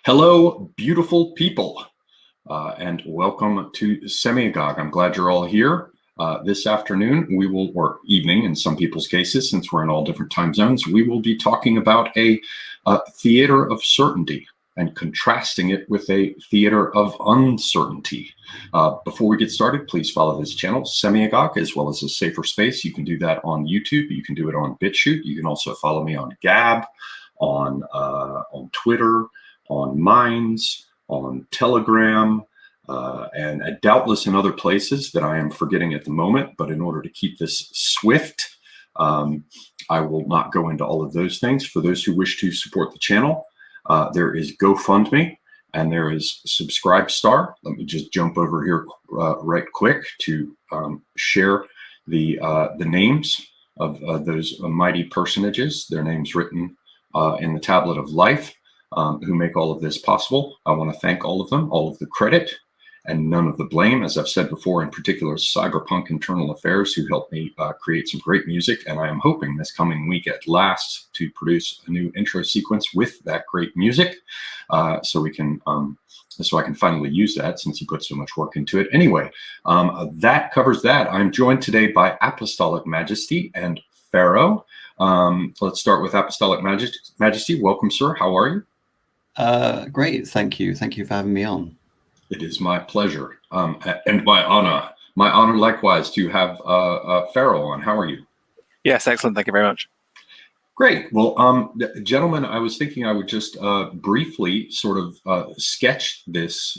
Hello, beautiful people, and welcome to Semiagog. I'm glad you're all here. This afternoon, or evening in some people's cases, since we're in all different time zones, we will be talking about a theater of certainty and contrasting it with a theater of uncertainty. Before we get started, please follow this channel, Semiagog, as well as a safer space. You can do that on YouTube. You can do it on BitChute. You can also follow me on Gab, on Twitter, on Minds, on Telegram, and doubtless in other places that I am forgetting at the moment. But in order to keep this swift, I will not go into all of those things. For those who wish to support the channel, there is GoFundMe and there is Subscribestar. Let me just jump over here right quick to share the names of those mighty personages, their names written in the tablet of life, who make all of this possible. I want to thank all of them, all of the credit and none of the blame. As I've said before, in particular, Cyberpunk Internal Affairs, who helped me create some great music. And I am hoping this coming week at last to produce a new intro sequence with that great music, so I can finally use that since he put so much work into it. Anyway, that covers that. I'm joined today by Apostolic Majesty and Ferro. Let's start with Apostolic Majesty. Welcome, sir. How are you? Great, thank you. Thank you for having me on. It is my pleasure, and my honor. My honor likewise to have Ferro on. How are you? Yes, excellent. Thank you very much. Great. Well, gentlemen, I was thinking I would just briefly sort of sketch this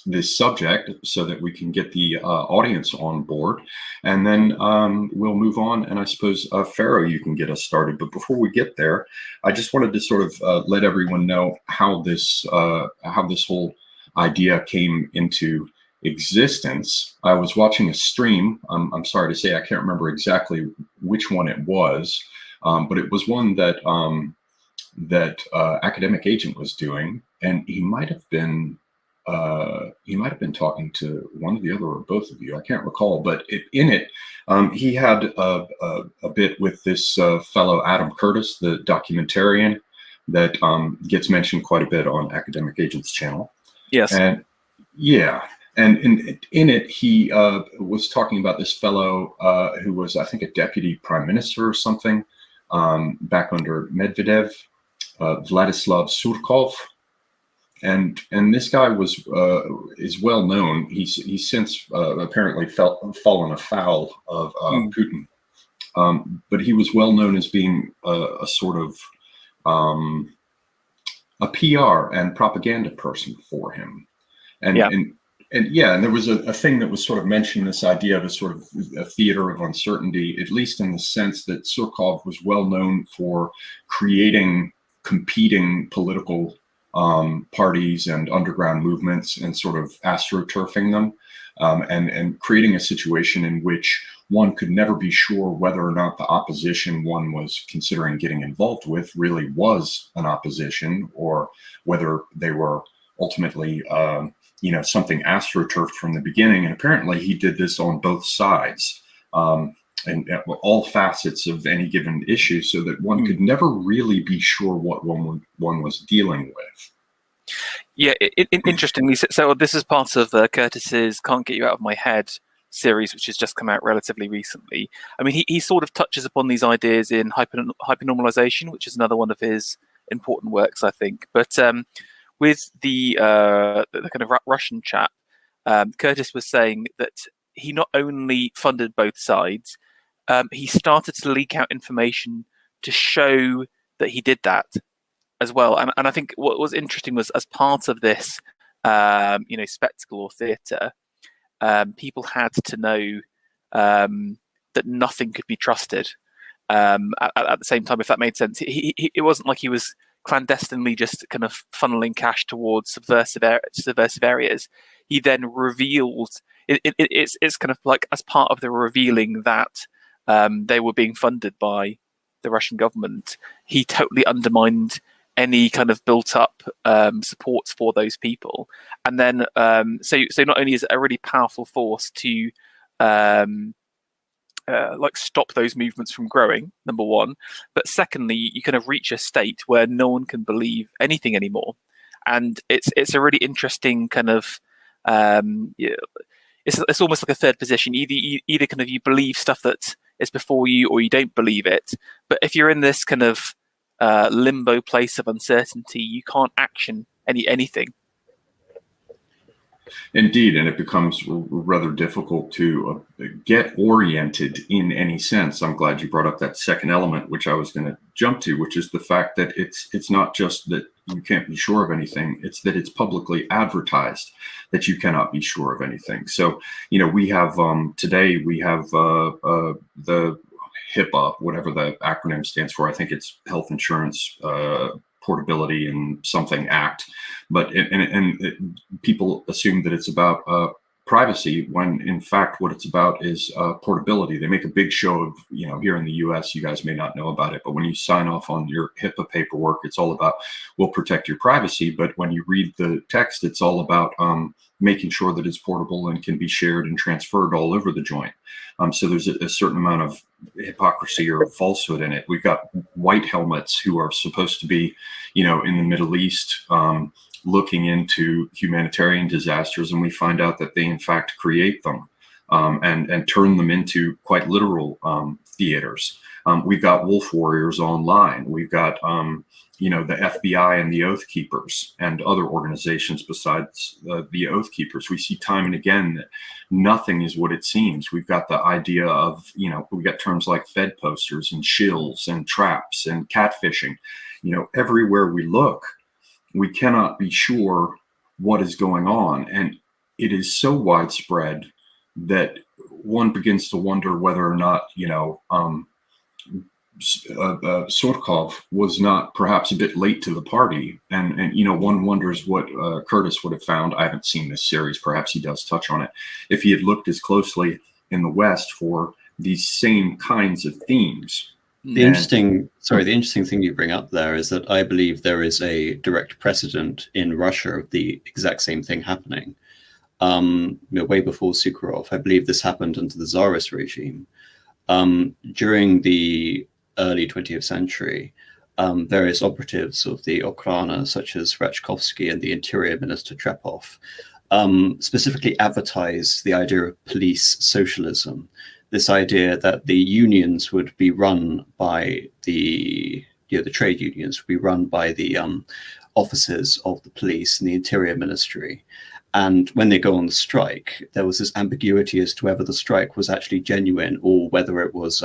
this subject so that we can get the audience on board, and then we'll move on. And I suppose Ferro, you can get us started. But before we get there, I just wanted to sort of let everyone know how this whole idea came into existence. I was watching a stream. I'm sorry to say I can't remember exactly which one it was, but it was one that Academic Agent was doing, and he might have been talking to one or the other or both of you. I can't recall, but in it, he had a bit with this fellow Adam Curtis, the documentarian that gets mentioned quite a bit on Academic Agent's channel. Yes. And yeah, and in it, he was talking about this fellow who was, I think, a deputy prime minister or something back under Medvedev, Vladislav Surkov. And this guy is well known. He's since apparently fallen afoul of Putin, but he was well known as being a sort of a PR and propaganda person for him, and there was a thing that was sort of mentioned, this idea of a sort of a theater of uncertainty, at least in the sense that Surkov was well known for creating competing political parties and underground movements and sort of astroturfing them, and creating a situation in which one could never be sure whether or not the opposition one was considering getting involved with really was an opposition, or whether they were ultimately, something astroturfed from the beginning. And apparently he did this on both sides, and at all facets of any given issue, so that one could never really be sure what one was dealing with. Yeah, interestingly, so this is part of Curtis's Can't Get You Out of My Head series, which has just come out relatively recently. I mean, he sort of touches upon these ideas in hypernormalization, which is another one of his important works, I think. But with the kind of Russian chap, Curtis was saying that he not only funded both sides, he started to leak out information to show that he did that as well. And I think what was interesting was, as part of this, spectacle or theatre, people had to know that nothing could be trusted. At the same time, if that made sense, it wasn't like he was clandestinely just kind of funneling cash towards subversive areas. He then revealed it's kind of like, as part of the revealing that they were being funded by the Russian government, he totally undermined any kind of built-up supports for those people. And then, so not only is it a really powerful force to stop those movements from growing, number one, but secondly, you kind of reach a state where no one can believe anything anymore. and it's a really interesting kind of it's almost like a third position. Either kind of you believe stuff that is before you, or you don't believe it. But if you're in this kind of limbo place of uncertainty, you can't action anything. Indeed, and it becomes rather difficult to get oriented in any sense. I'm glad you brought up that second element, which I was going to jump to, which is the fact that it's not just that you can't be sure of anything, it's that it's publicly advertised that you cannot be sure of anything. So, we have today, we have the HIPAA, whatever the acronym stands for. I think it's Health Insurance Portability and something Act, but people assume that it's about privacy, when in fact what it's about is portability. They make a big show of, here in the US, you guys may not know about it, but when you sign off on your HIPAA paperwork, it's all about, we'll protect your privacy. But when you read the text, it's all about making sure that it's portable and can be shared and transferred all over the joint. So there's a certain amount of hypocrisy or falsehood in it. We've got white helmets who are supposed to be, in the Middle East, looking into humanitarian disasters, and we find out that they in fact create them and turn them into quite literal theaters. We've got wolf warriors online. We've got the FBI and the Oath Keepers and other organizations besides the Oath Keepers. We see time and again that nothing is what it seems. We've got the idea of, we got terms like Fed posters and shills and traps and catfishing. Everywhere we look, we cannot be sure what is going on. And it is so widespread that one begins to wonder whether or not, Surkov was not perhaps a bit late to the party. And one wonders what Curtis would have found. I haven't seen this series. Perhaps he does touch on it. If he had looked as closely in the West for these same kinds of themes. The interesting thing you bring up there is that I believe there is a direct precedent in Russia of the exact same thing happening. Way before Sukharov, I believe this happened under the Tsarist regime. During the early 20th century, various operatives of the Okhrana, such as Rachkovsky and the Interior Minister Trepov, specifically advertised the idea of police socialism. This idea that the unions would be run by the trade unions would be run by the officers of the police and the Interior Ministry. And when they go on the strike, there was this ambiguity as to whether the strike was actually genuine or whether it was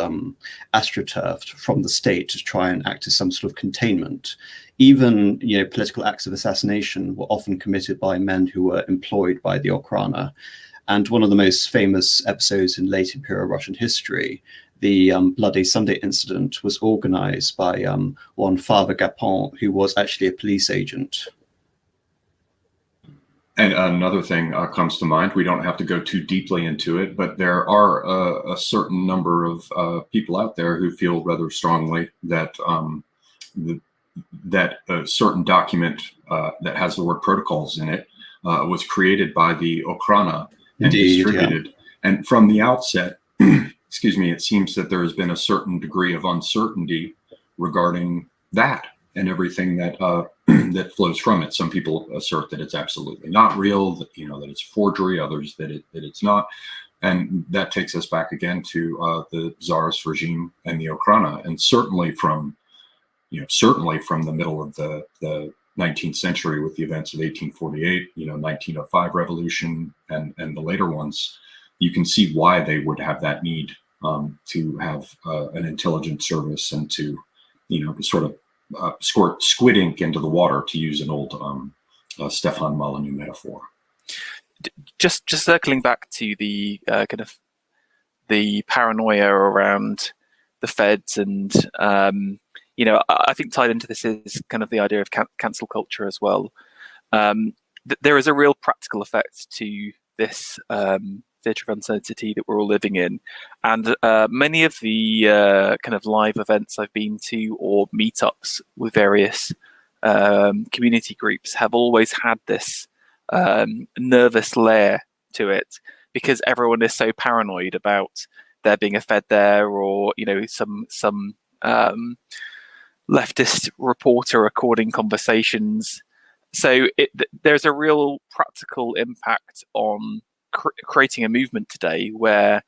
astroturfed from the state to try and act as some sort of containment. Even political acts of assassination were often committed by men who were employed by the Okhrana. And one of the most famous episodes in late Imperial Russian history, the Bloody Sunday incident, was organized by one Father Gapon, who was actually a police agent. And another thing comes to mind. We don't have to go too deeply into it, but there are a certain number of people out there who feel rather strongly that that a certain document that has the word protocols in it was created by the Okhrana and distributed. Yeah. And from the outset, excuse me, it seems that there has been a certain degree of uncertainty regarding that and everything that that flows from it. Some people assert that it's absolutely not real, that that it's forgery. Others that it's not, and that takes us back again to the Tsarist regime and the Okhrana, and certainly from the middle of the 19th century with the events of 1848, 1905 revolution, and the later ones. You can see why they would have that need to have an intelligence service and to sort of squirt squid ink into the water, to use an old Stefan Molyneux metaphor. Just circling back to the kind of the paranoia around the feds, and I think tied into this is kind of the idea of cancel culture as well. There is a real practical effect to this theatre of uncertainty that we're all living in, and many of the kind of live events I've been to or meetups with various community groups have always had this nervous layer to it, because everyone is so paranoid about there being a Fed there, or some leftist reporter recording conversations. So there's a real practical impact on creating a movement today where,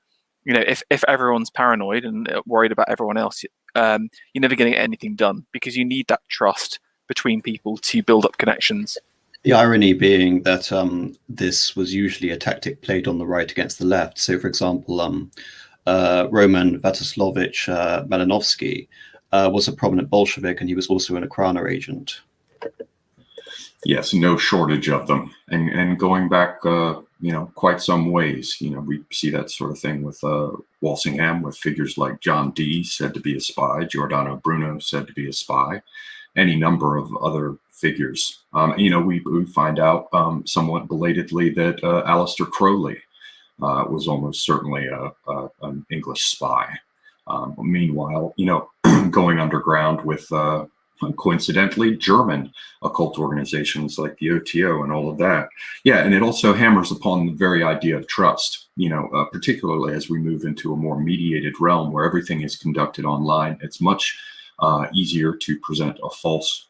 if everyone's paranoid and worried about everyone else, you're never going to get anything done, because you need that trust between people to build up connections. The irony being that this was usually a tactic played on the right against the left. So, for example, Roman Vatislavich Malinovsky was a prominent Bolshevik, and he was also an Ukraine agent. Yes, no shortage of them, and going back, quite some ways. We see that sort of thing with Walsingham, with figures like John Dee, said to be a spy, Giordano Bruno, said to be a spy, any number of other figures. We find out somewhat belatedly that Aleister Crowley was almost certainly an English spy. Meanwhile, going underground with coincidentally German occult organizations like the OTO and all of that. Yeah, and it also hammers upon the very idea of trust, particularly as we move into a more mediated realm where everything is conducted online. It's much easier to present a false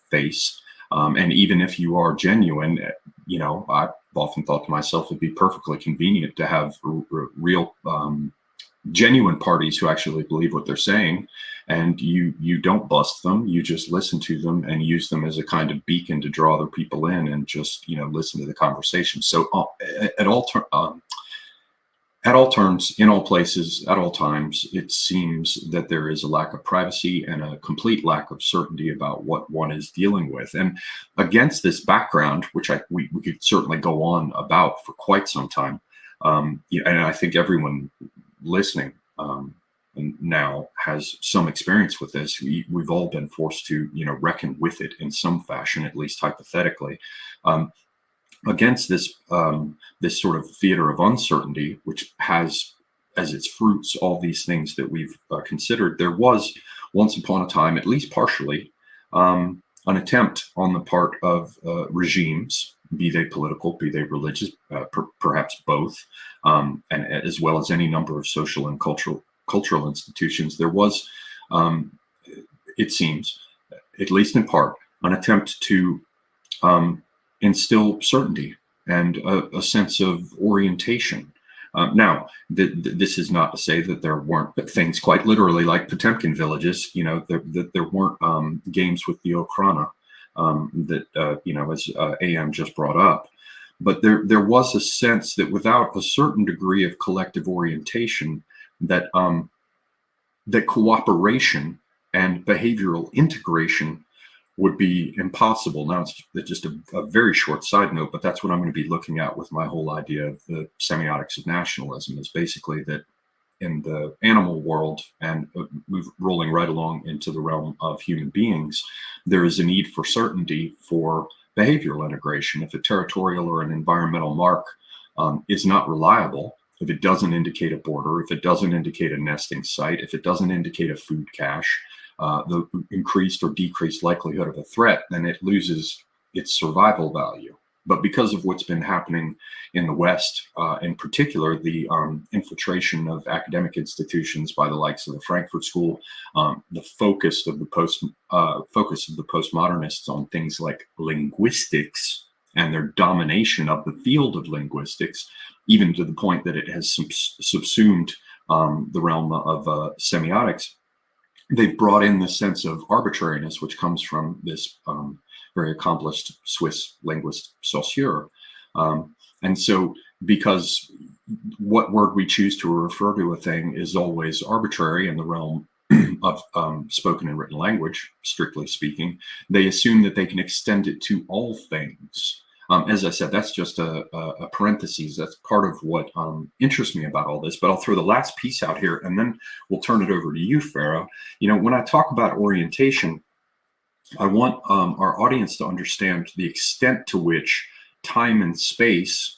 face. And even if you are genuine, I've often thought to myself, it'd be perfectly convenient to have real genuine parties who actually believe what they're saying, and you don't bust them. You just listen to them and use them as a kind of beacon to draw other people in, and just listen to the conversation. So at all turns, in all places, at all times, it seems that there is a lack of privacy and a complete lack of certainty about what one is dealing with. And against this background, which we could certainly go on about for quite some time, and I think everyone listening now has some experience with this. We've all been forced to reckon with it in some fashion, at least hypothetically. Against this this sort of theater of uncertainty, which has as its fruits all these things that we've considered, there was once upon a time, at least partially, an attempt on the part of regimes, be they political, be they religious, perhaps both, and as well as any number of social and cultural institutions. There was, it seems, at least in part, an attempt to instill certainty and a sense of orientation. Now, this is not to say that there weren't things quite literally like Potemkin villages, that there weren't games with the Okrana that, as AM just brought up. But there was a sense that without a certain degree of collective orientation, that that cooperation and behavioral integration would be impossible. Now, it's just a very short side note, but that's what I'm going to be looking at with my whole idea of the semiotics of nationalism, is basically that in the animal world, and rolling right along into the realm of human beings, there is a need for certainty for behavioral integration. If a territorial or an environmental mark is not reliable, if it doesn't indicate a border, if it doesn't indicate a nesting site, if it doesn't indicate a food cache, the increased or decreased likelihood of a threat, then it loses its survival value. But because of what's been happening in the West, in particular, the infiltration of academic institutions by the likes of the Frankfurt School, the focus of the postmodernists on things like linguistics and their domination of the field of linguistics, even to the point that it has subsumed the realm of semiotics. They've brought in the sense of arbitrariness, which comes from this very accomplished Swiss linguist Saussure. And so, because what word we choose to refer to a thing is always arbitrary in the realm of spoken and written language, strictly speaking, they assume that they can extend it to all things. As I said, that's just a parenthesis. That's part of what interests me about all this. But I'll throw the last piece out here, and then we'll turn it over to you, Ferro. When I talk about orientation, I want our audience to understand the extent to which time and space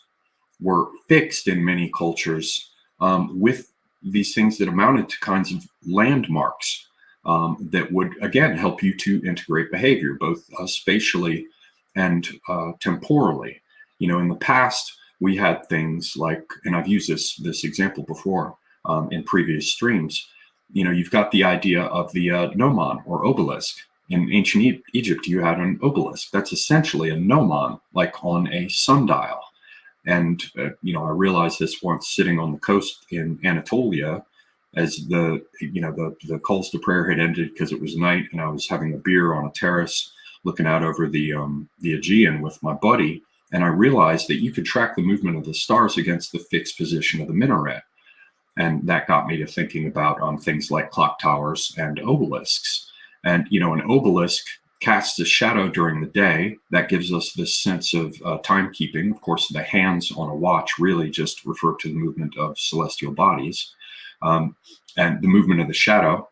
were fixed in many cultures with these things that amounted to kinds of landmarks that would, again, help you to integrate behavior, both spatially and temporally. In the past, we had things like, and I've used this example before in previous streams, you've got the idea of the gnomon or obelisk. In ancient Egypt, you had an obelisk. That's essentially a gnomon, like on a sundial. And I realized this once sitting on the coast in Anatolia, as the calls to prayer had ended because it was night, and I was having a beer on a terrace, looking out over the Aegean with my buddy, and I realized that you could track the movement of the stars against the fixed position of the minaret, and that got me to thinking about things like clock towers and obelisks. And an obelisk casts a shadow during the day. That gives us this sense of timekeeping. Of course, the hands on a watch really just refer to the movement of celestial bodies, and the movement of the shadow,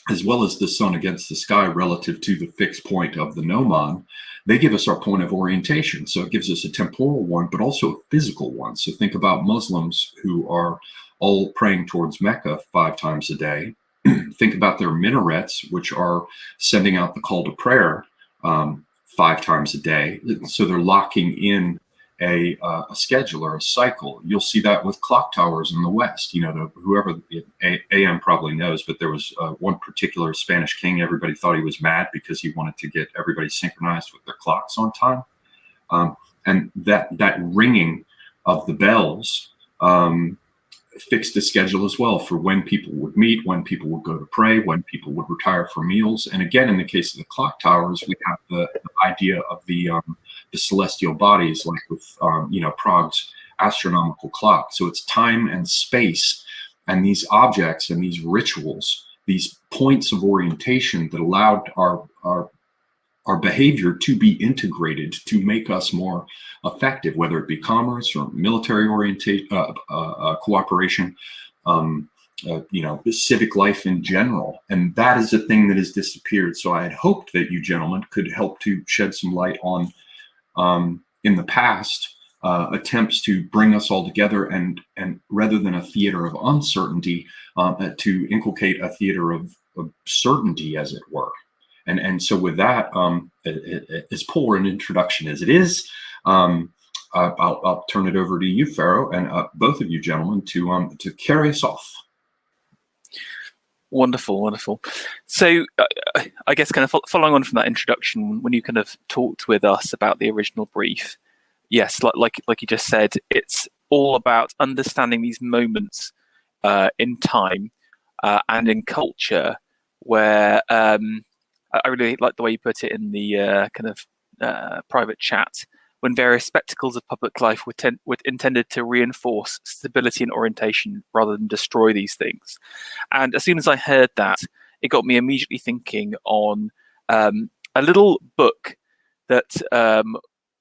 as well as the sun against the sky relative to the fixed point of the gnomon. They give us our point of orientation. So it gives us a temporal one, but also a physical one. So think about Muslims who are all praying towards Mecca 5 times a day. Think about their minarets, which are sending out the call to prayer 5 times a day. So they're locking in a schedule or a cycle. You'll see that with clock towers in the West. Whoever AM probably knows, but there was one particular Spanish king. Everybody thought he was mad because he wanted to get everybody synchronized with their clocks on time. And that ringing of the bells fixed a schedule as well for when people would meet, when people would go to pray, when people would retire for meals. And again, in the case of the clock towers, we have the idea of the celestial bodies, like with Prague's astronomical clock. So it's time and space, and these objects and these rituals, these points of orientation that allowed our behavior to be integrated to make us more effective, whether it be commerce or military orientation, cooperation, civic life in general. And that is a thing that has disappeared. So I had hoped that you gentlemen could help to shed some light on, in the past, attempts to bring us all together, and rather than a theater of uncertainty, to inculcate a theater of certainty, as it were. And so with that, as poor an introduction as it is, I'll turn it over to you, Ferro, and both of you gentlemen to carry us off. Wonderful. So I guess kind of following on from that introduction, when you kind of talked with us about the original brief, yes, like you just said, it's all about understanding these moments in time and in culture where I really like the way you put it in the kind of private chat, when various spectacles of public life were intended to reinforce stability and orientation rather than destroy these things. And as soon as I heard that, it got me immediately thinking on a little book that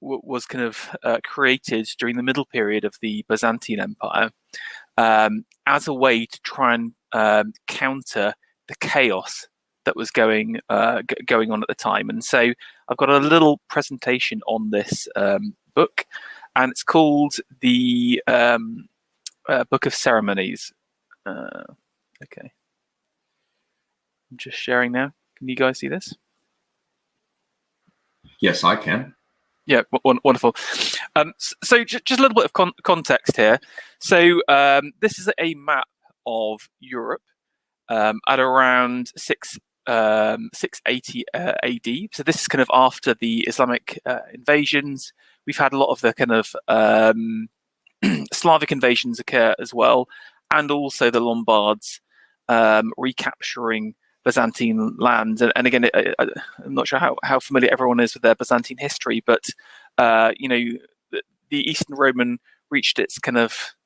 was kind of created during the middle period of the Byzantine Empire as a way to try and counter the chaos that was going on at the time. And so I've got a little presentation on this book, and it's called the Book of Ceremonies. Okay, I'm just sharing now. Can you guys see this? Yes, I can. Yeah, wonderful. So just a little bit of context here. So this is a map of Europe at around 680 AD. So this is kind of after the Islamic invasions. We've had a lot of the kind of Slavic invasions occur as well, and also the Lombards recapturing Byzantine lands. And again, I'm not sure how familiar everyone is with their Byzantine history, but the Eastern Roman reached its kind of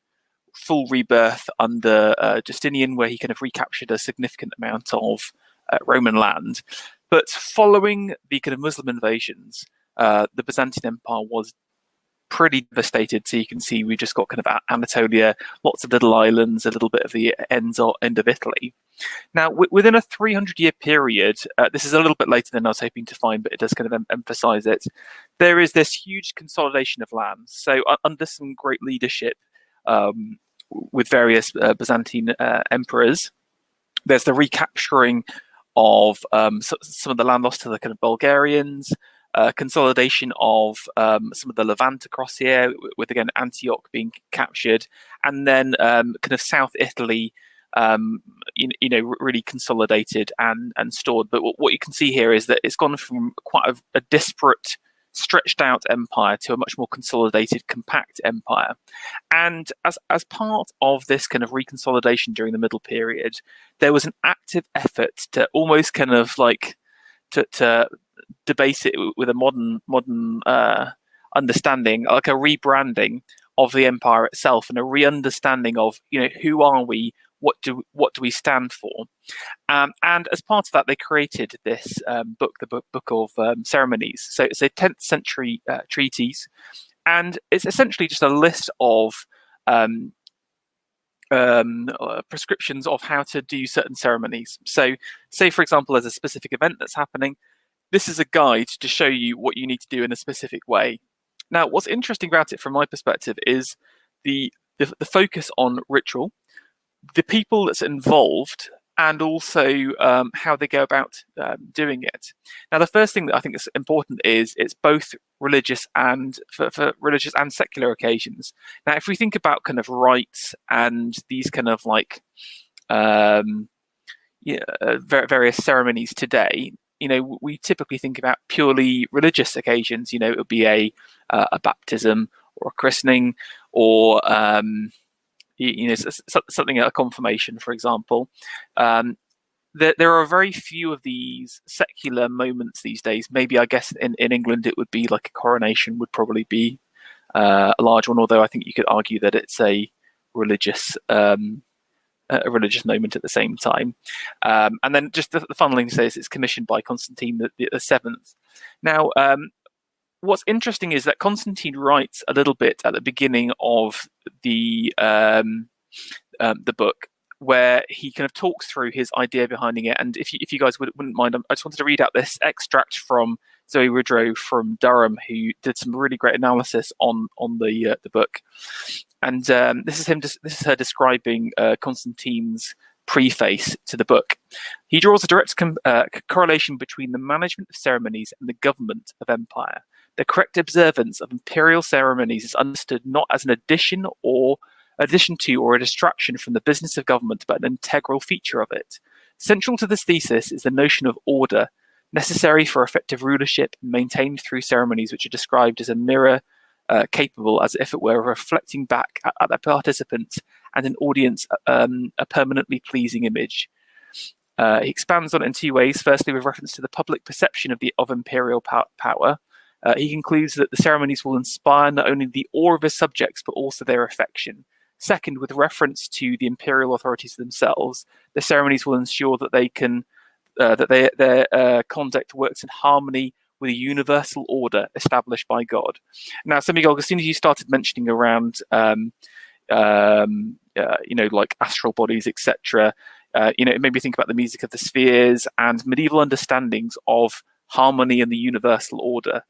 full rebirth under Justinian, where he kind of recaptured a significant amount of Roman land. But following the kind of Muslim invasions, the Byzantine Empire was pretty devastated. So you can see we've just got kind of Anatolia, lots of little islands, a little bit of the end of Italy. Now, within a 300-year period, this is a little bit later than I was hoping to find, but it does kind of emphasize it. There is this huge consolidation of lands. So under some great leadership with various Byzantine emperors, there's the recapturing of some of the land lost to the kind of Bulgarians, consolidation of some of the Levant across here, with again Antioch being captured, and then kind of South Italy really consolidated and stored. But what you can see here is that it's gone from quite a disparate, stretched out empire to a much more consolidated, compact empire. And as part of this kind of reconsolidation during the middle period, there was an active effort to almost kind of like to debase it with a modern understanding, like a rebranding of the empire itself, and a re-understanding of who are we, what do we stand for, and as part of that, they created this book, the book of ceremonies. So it's a 10th century treatise, and it's essentially just a list of prescriptions of how to do certain ceremonies. So, say for example, there's a specific event that's happening. This is a guide to show you what you need to do in a specific way. Now, what's interesting about it from my perspective is the focus on ritual, the people that's involved, and also how they go about doing it. Now, the first thing that I think is important is it's both religious and for religious and secular occasions. Now, if we think about kind of rites and these kind of like various ceremonies today, we typically think about purely religious occasions. It would be a baptism or a christening, or something, a confirmation, for example. There are very few of these secular moments these days. Maybe, I guess, in England it would be like a coronation would probably be a large one, although I think you could argue that it's a religious moment at the same time. And then just the final thing to say is it's commissioned by Constantine the Seventh. Now, what's interesting is that Constantine writes a little bit at the beginning of the book, where he kind of talks through his idea behind it. And if you guys wouldn't mind, I just wanted to read out this extract from Zoe Woodrow from Durham, who did some really great analysis on the book. And this is her describing Constantine's preface to the book. He draws a direct correlation between the management of ceremonies and the government of empire. The correct observance of imperial ceremonies is understood not as an addition to or a distraction from the business of government, but an integral feature of it. Central to this thesis is the notion of order, necessary for effective rulership, maintained through ceremonies which are described as a mirror, capable, as if it were, reflecting back at the participants and an audience a permanently pleasing image. He expands on it in two ways. Firstly, with reference to the public perception of imperial power. He concludes that the ceremonies will inspire not only the awe of his subjects, but also their affection. Second, with reference to the imperial authorities themselves, the ceremonies will ensure that their conduct works in harmony with a universal order established by God. Now, Semigog, as soon as you started mentioning around, like astral bodies, etc., it made me think about the music of the spheres and medieval understandings of harmony and the universal order.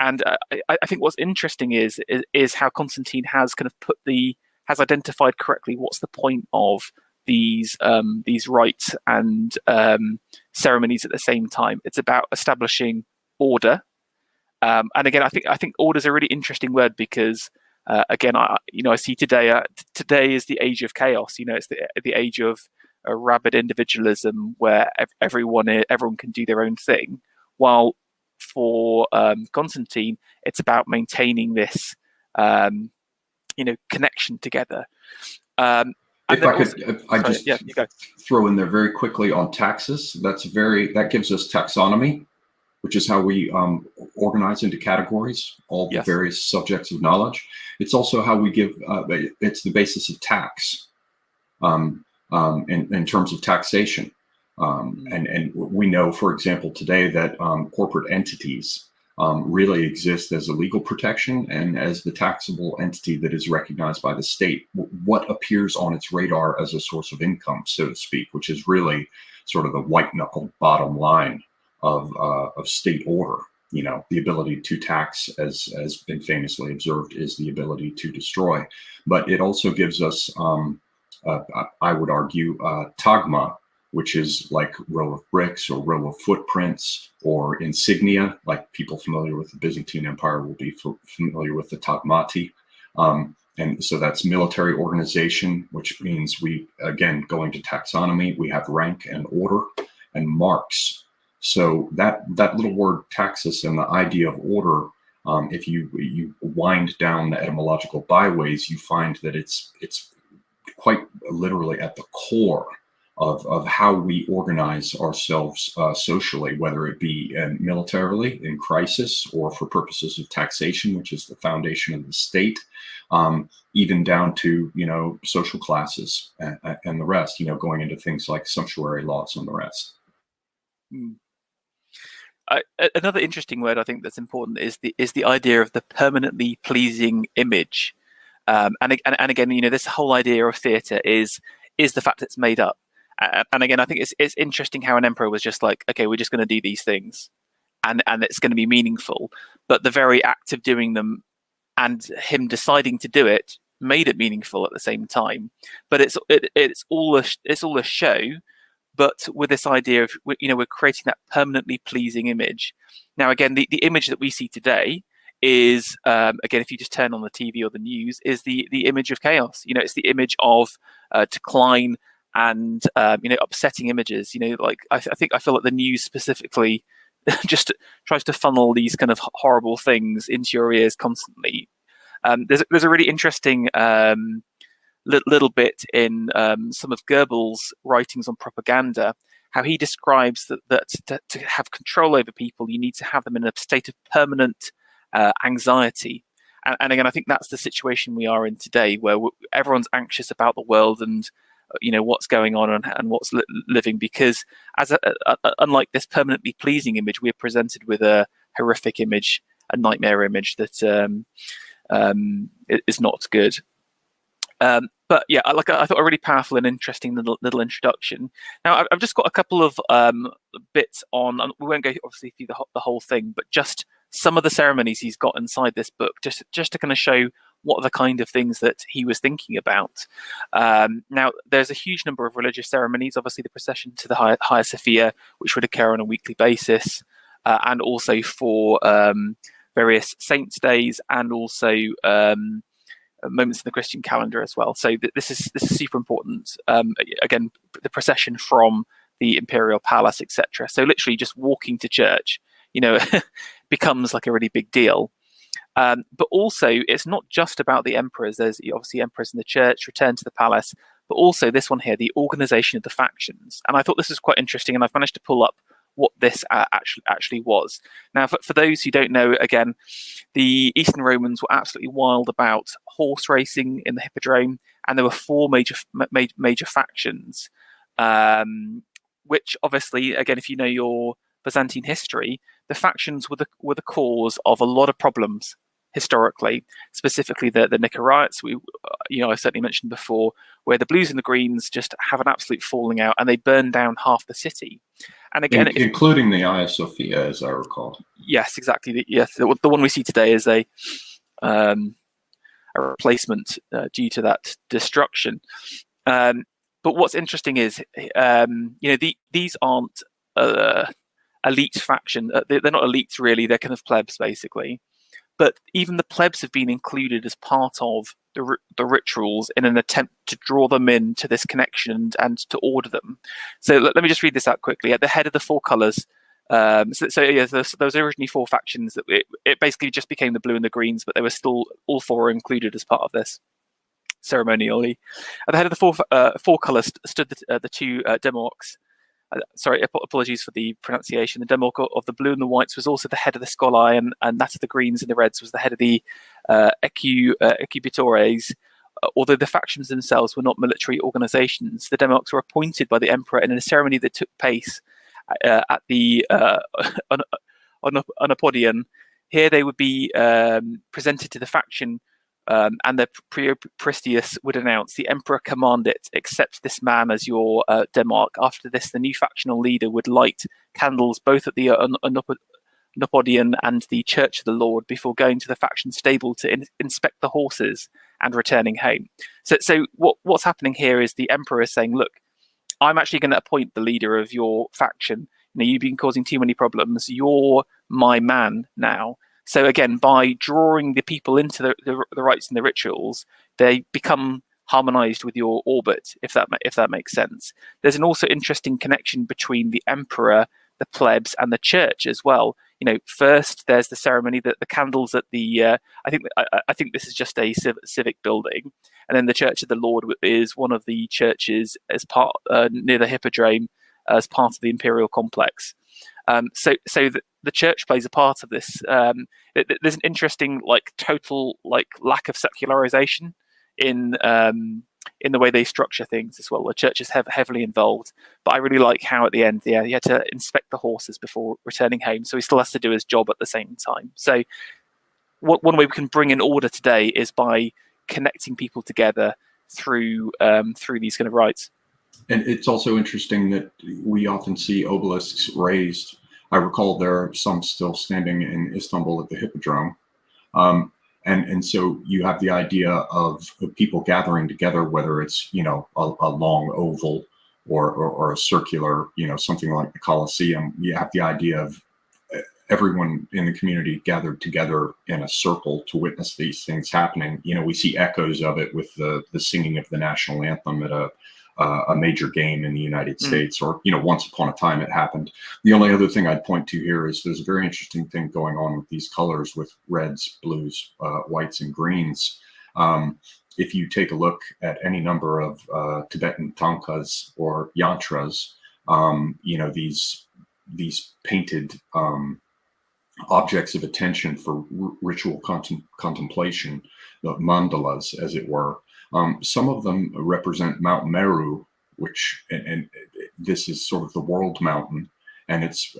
And I think what's interesting is how Constantine has kind of has identified correctly what's the point of these rites and ceremonies at the same time. It's about establishing order, and again, I think order is a really interesting word because again, I see today is the age of chaos. It's the age of rabid individualism where everyone can do their own thing, while for Constantine, it's about maintaining this connection together. If I could throw in there very quickly on taxes. That gives us taxonomy, which is how we organize into categories all the various subjects of knowledge. It's also how we give. It's the basis of tax, in terms of taxation. And we know, for example, today that corporate entities really exist as a legal protection and as the taxable entity that is recognized by the state. What appears on its radar as a source of income, so to speak, which is really sort of the white-knuckled bottom line of state order. The ability to tax, as has been famously observed, is the ability to destroy. But it also gives us, I would argue, tagma, which is like row of bricks or row of footprints or insignia, like people familiar with the Byzantine Empire will be familiar with the tagmati. And so that's military organization, which means we, again, going to taxonomy, we have rank and order and marks. So that little word taxis and the idea of order, if you wind down the etymological byways, you find that it's quite literally at the core of how we organize ourselves socially, whether it be militarily in crisis or for purposes of taxation, which is the foundation of the state, even down to, social classes and the rest, going into things like sumptuary laws and the rest. Another interesting word I think that's important is the idea of the permanently pleasing image. And again, this whole idea of theatre is the fact that it's made up. And again, I think it's interesting how an emperor was just like, okay, we're just going to do these things, and it's going to be meaningful. But the very act of doing them and him deciding to do it made it meaningful at the same time. But it's all a show, but with this idea of we're creating that permanently pleasing image. Now, again, the image that we see today is again, if you just turn on the TV or the news, is the image of chaos. It's the image of decline and upsetting images. I feel like the news specifically just tries to funnel these kind of horrible things into your ears constantly. There's a really interesting little bit in some of Goebbels' writings on propaganda, how he describes that to have control over people, you need to have them in a state of permanent anxiety. And again, I think that's the situation we are in today, where everyone's anxious about the world and what's going on and what's living, because unlike this permanently pleasing image, we're presented with a horrific image, a nightmare image that is not good. But yeah, I thought a really powerful and interesting little introduction. Now, I've just got a couple of bits on. We won't go obviously through the whole thing, but just some of the ceremonies he's got inside this book, just to kind of show what are the kind of things that he was thinking about. Now, there's a huge number of religious ceremonies. Obviously, the procession to the Hagia Sophia, which would occur on a weekly basis, and also for various saints' days, and also moments in the Christian calendar as well. So this is super important. Again, the procession from the Imperial Palace, etc. So literally just walking to church, becomes like a really big deal. But also, it's not just about the emperors. There's obviously emperors in the church, return to the palace, but also this one here, the organization of the factions. And I thought this was quite interesting, and I've managed to pull up what this actually was. Now, for those who don't know, again, the Eastern Romans were absolutely wild about horse racing in the Hippodrome, and there were four major factions, which obviously, again, if you know your Byzantine history, the factions were the cause of a lot of problems historically, specifically the Nicker riots. I certainly mentioned before, where the blues and the greens just have an absolute falling out, and they burn down half the city. And again, including the Hagia Sophia, as I recall. Yes, exactly. Yes, the one we see today is a replacement due to that destruction. But what's interesting is, these aren't elite faction. They're not elites really. They're kind of plebs basically. But even the plebs have been included as part of the rituals in an attempt to draw them into this connection and to order them. So let me just read this out quickly. At the head of the four colours, there was originally four factions. That it basically just became the blue and the greens, but they were still all four were included as part of this ceremonially. At the head of the four colours stood the two demarchs. Sorry, apologies for the pronunciation. The demarch of the blue and the whites was also the head of the scholai, and that of the greens and the reds was the head of the equibitores. Although the factions themselves were not military organizations, the demarchs were appointed by the emperor in a ceremony that took place at the Onopodion. Here they would be presented to the faction, and the Priestius would announce, "The emperor command it, accept this man as your demarch." After this, the new factional leader would light candles both at the Onopodion and the Church of the Lord before going to the faction stable to inspect the horses and returning home. So what's happening here is the emperor is saying, look, I'm actually going to appoint the leader of your faction. You've been causing too many problems. You're my man now. So again, by drawing the people into the rites and the rituals, they become harmonized with your orbit, if that makes sense. There's an also interesting connection between the emperor, the plebs, and the church as well. First there's the ceremony, that the candles at the I think this is just a civic building, and then the Church of the Lord is one of the churches as part near the Hippodrome, as part of the Imperial complex. So the church plays a part of this. There's an interesting total lack of secularization in the way they structure things as well. The church is heavily involved, but I really like how at the end, he had to inspect the horses before returning home, so he still has to do his job at the same time. So one way we can bring in order today is by connecting people together through these kind of rites. And it's also interesting that we often see obelisks raised. I recall there are some still standing in Istanbul at the Hippodrome. And so you have the idea of people gathering together, whether it's, a long oval or a circular, something like the Colosseum. You have the idea of everyone in the community gathered together in a circle to witness these things happening. We see echoes of it with the singing of the national anthem at a major game in the United States, or, once upon a time it happened. The only other thing I'd point to here is there's a very interesting thing going on with these colors, with reds, blues, whites, and greens. If you take a look at any number of Tibetan tankas or yantras, these painted objects of attention for ritual contemplation, the mandalas, as it were. Some of them represent Mount Meru, which, and this is sort of the world mountain, and it's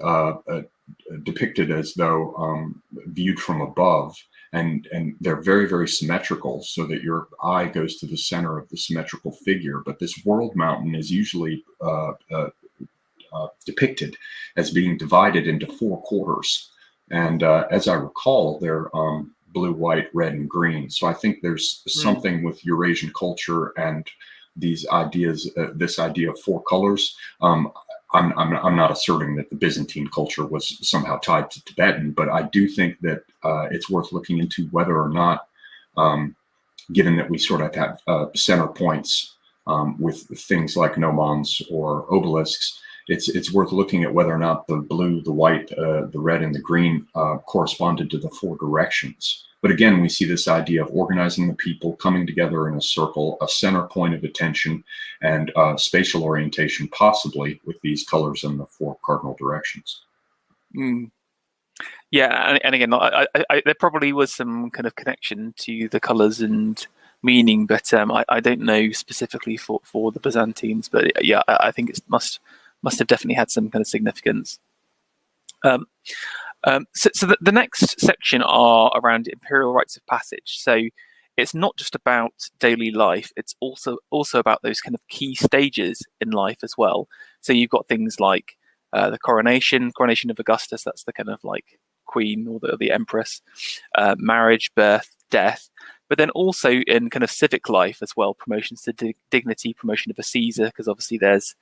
depicted as though viewed from above, and they're very, very symmetrical, so that your eye goes to the center of the symmetrical figure. But this world mountain is usually depicted as being divided into 4 quarters, and as I recall, they're blue, white, red, and green. So I think there's something with Eurasian culture and these ideas, this idea of 4 colors. I'm not asserting that the Byzantine culture was somehow tied to Tibetan, but I do think that it's worth looking into whether or not, given that we sort of have center points with things like gnomons or obelisks, it's worth looking at whether or not the blue, the white, the red, and the green corresponded to the 4 directions. But again, we see this idea of organizing the people, coming together in a circle, a center point of attention, and spatial orientation, possibly with these colors in the 4 cardinal directions. Yeah, and again, I there probably was some kind of connection to the colors and meaning, but I don't know specifically for the Byzantines. But yeah, I think it must have definitely had some kind of significance. So the next section are around imperial rites of passage. So it's not just about daily life; it's also about those kind of key stages in life as well. So you've got things like the coronation of Augustus. That's the kind of queen or the empress, marriage, birth, death. But then also in kind of civic life as well, promotions to dignity, promotion of a Caesar, because obviously there's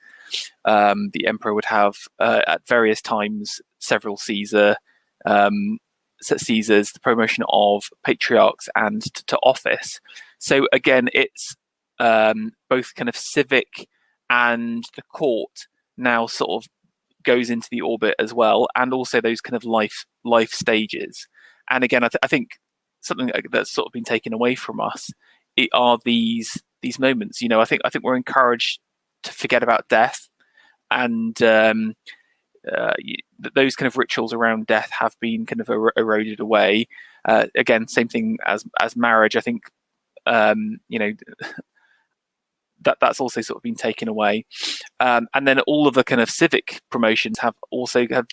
the emperor would have at various times several Caesars, the promotion of patriarchs and to office. So again, it's both kind of civic and the court now sort of goes into the orbit as well, and also those kind of life stages. And again, I think something that's sort of been taken away from us are these moments. I think we're encouraged to forget about death, and those kind of rituals around death have been kind of eroded away. Again, same thing as marriage. I think that's also sort of been taken away, and then all of the kind of civic promotions have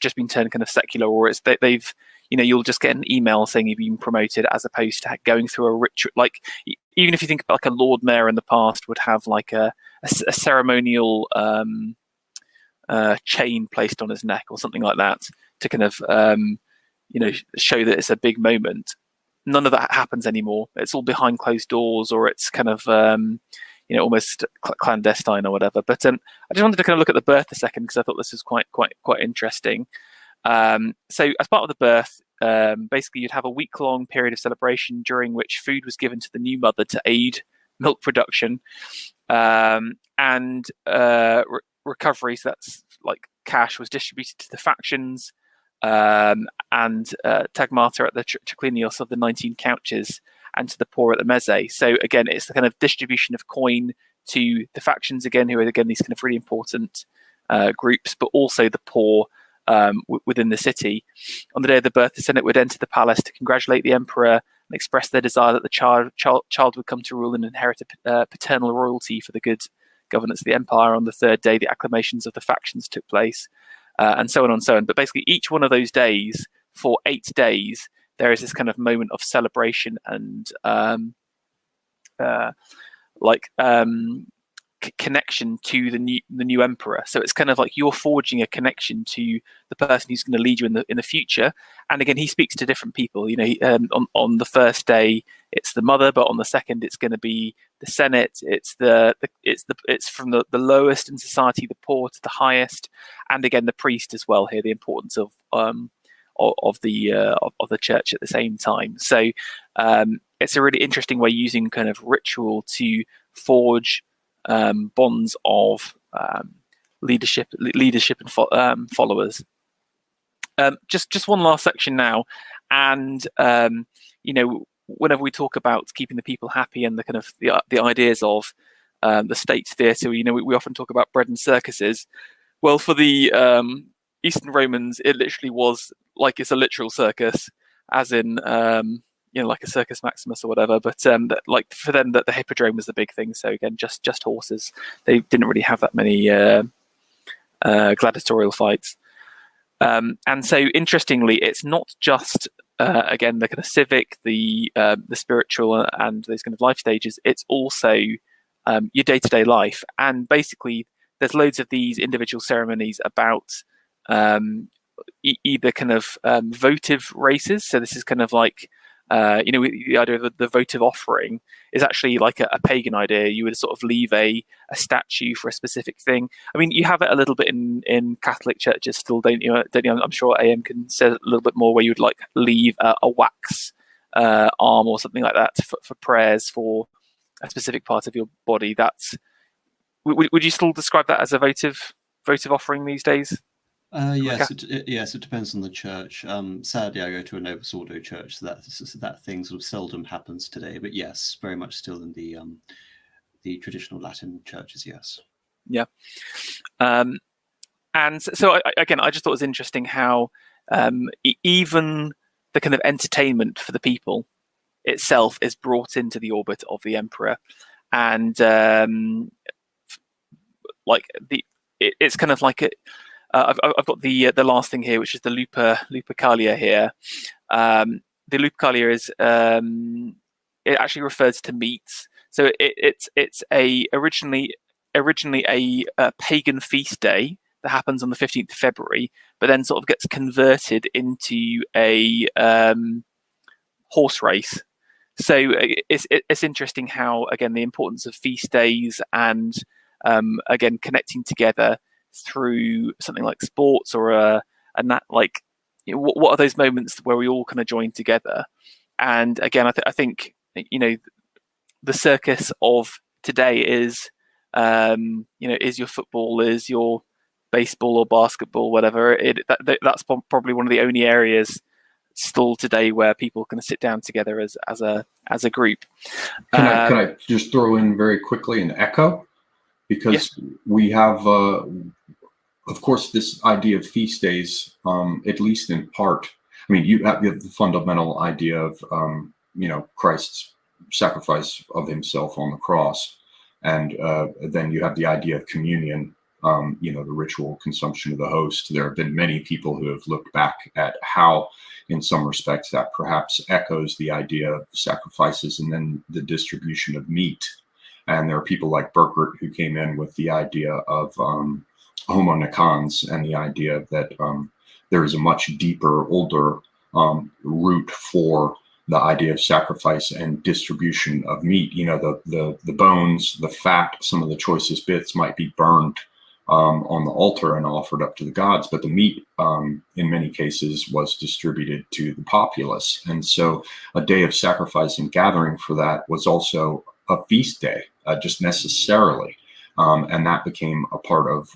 just been turned kind of secular, or they've you'll just get an email saying you've been promoted, as opposed to going through a ritual. Even if you think about a Lord Mayor in the past would have a ceremonial chain placed on his neck or something like that to kind of show that it's a big moment. None of that happens anymore. It's all behind closed doors, or it's kind of almost clandestine or whatever. But I just wanted to kind of look at the birth a second, because I thought this was quite interesting. So as part of the birth, basically you'd have a week-long period of celebration during which food was given to the new mother to aid milk production, and recovery, so that's like cash, was distributed to the factions, and tagmata at the triclinios of the 19 couches, and to the poor at the meze. So again, it's the kind of distribution of coin to the factions again, who are again these kind of really important groups, but also the poor within the city. On the day of the birth, the Senate would enter the palace to congratulate the emperor and express their desire that the child would come to rule and inherit a paternal royalty for the good governance of the empire. On the third day, the acclamations of the factions took place, and so on and so on. But basically, each one of those days, for 8 days, there is this kind of moment of celebration and connection to the new emperor. So it's kind of like you're forging a connection to the person who's going to lead you in the future. And again, he speaks to different people. You know, on the first day it's the mother, but on the second it's going to be the Senate. It's from the lowest in society, the poor, to the highest, and again the priest as well. Here, the importance of the church at the same time. So it's a really interesting way using kind of ritual to forge bonds of leadership and followers. Just one last section now, and whenever we talk about keeping the people happy and the kind of the ideas of the state theatre, we often talk about bread and circuses. Well, for the Eastern Romans, it literally was like it's a literal circus, as in like a Circus Maximus or whatever. But like for them, that the hippodrome was the big thing. So again, just horses. They didn't really have that many gladiatorial fights. And so interestingly, it's not just again the kind of civic, the spiritual, and those kind of life stages. It's also your day-to-day life. And basically, there's loads of these individual ceremonies about either kind of votive races. So this is kind of like the idea of the votive offering is actually like a pagan idea. You would sort of leave a statue for a specific thing. I mean, you have it a little bit in Catholic churches still, don't you? I'm sure AM can say a little bit more, where you would like leave a wax arm or something like that for prayers for a specific part of your body. Would you still describe that as a votive offering these days? Yes, it depends on the church. Sadly, I go to a Novus Ordo church, so that thing sort of seldom happens today. But yes, very much still in the traditional Latin churches. Yes. Yeah. And so again, I just thought it was interesting how even the kind of entertainment for the people itself is brought into the orbit of the emperor, and it's kind of like a. I've got the last thing here, which is the Lupercalia here. The Lupercalia is it actually refers to meats. So it's originally a pagan feast day that happens on the 15th of February, but then sort of gets converted into a horse race. So it's interesting how, again, the importance of feast days and again connecting together through something like sports or what are those moments where we all kind of join together. And again, I think the circus of today is is your football, is your baseball or basketball, whatever. That's probably one of the only areas still today where people can sit down together as a group. Can I just throw in very quickly an echo? Because yes. We have, of course, this idea of feast days, at least in part. I mean, you have the fundamental idea of, Christ's sacrifice of himself on the cross. And then you have the idea of communion, the ritual consumption of the host. There have been many people who have looked back at how, in some respects, that perhaps echoes the idea of sacrifices and then the distribution of meat. And there are people like Burkert who came in with the idea of homo nicans and the idea that there is a much deeper, older root for the idea of sacrifice and distribution of meat. The bones, the fat, some of the choicest bits might be burned on the altar and offered up to the gods, but the meat, in many cases, was distributed to the populace. And so a day of sacrifice and gathering for that was also a feast day, just necessarily. And that became a part of,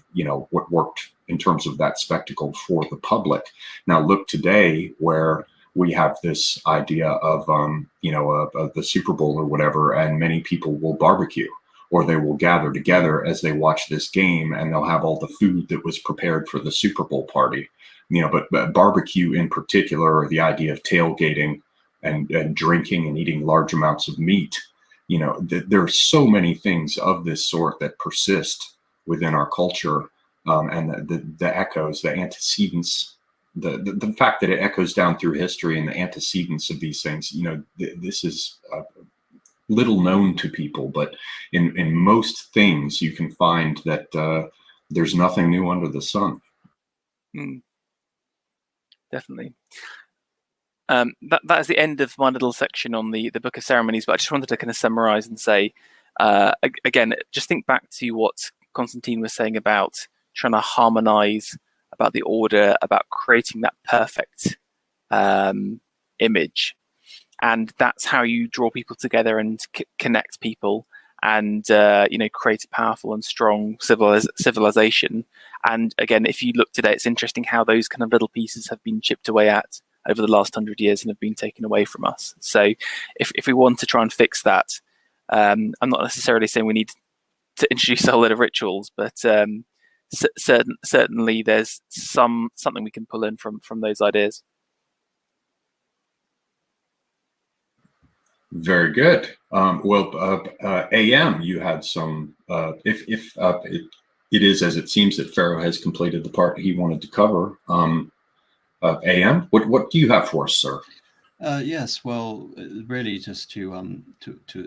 what worked in terms of that spectacle for the public. Now look today, where we have this idea of, the Super Bowl or whatever, and many people will barbecue, or they will gather together as they watch this game, and they'll have all the food that was prepared for the Super Bowl party. But barbecue in particular, or the idea of tailgating and drinking and eating large amounts of meat, there are so many things of this sort that persist within our culture, and the echoes, the antecedents, the fact that it echoes down through history and the antecedents of these things. This is little known to people, but in most things you can find that there's nothing new under the sun. Definitely. That is the end of my little section on the Book of Ceremonies, but I just wanted to kind of summarize and say, again, just think back to what Constantine was saying about trying to harmonize, about the order, about creating that perfect image. And that's how you draw people together and connect people, and create a powerful and strong civilization. And again, if you look today, it's interesting how those kind of little pieces have been chipped away at over the last 100 years and have been taken away from us. So if we want to try and fix that, I'm not necessarily saying we need to introduce a whole lot of rituals, but certainly there's something we can pull in from those ideas. Very good. AM, you had some. If it is as it seems that Ferro has completed the part he wanted to cover. AM, what do you have for us, sir? Yes, well, really, just to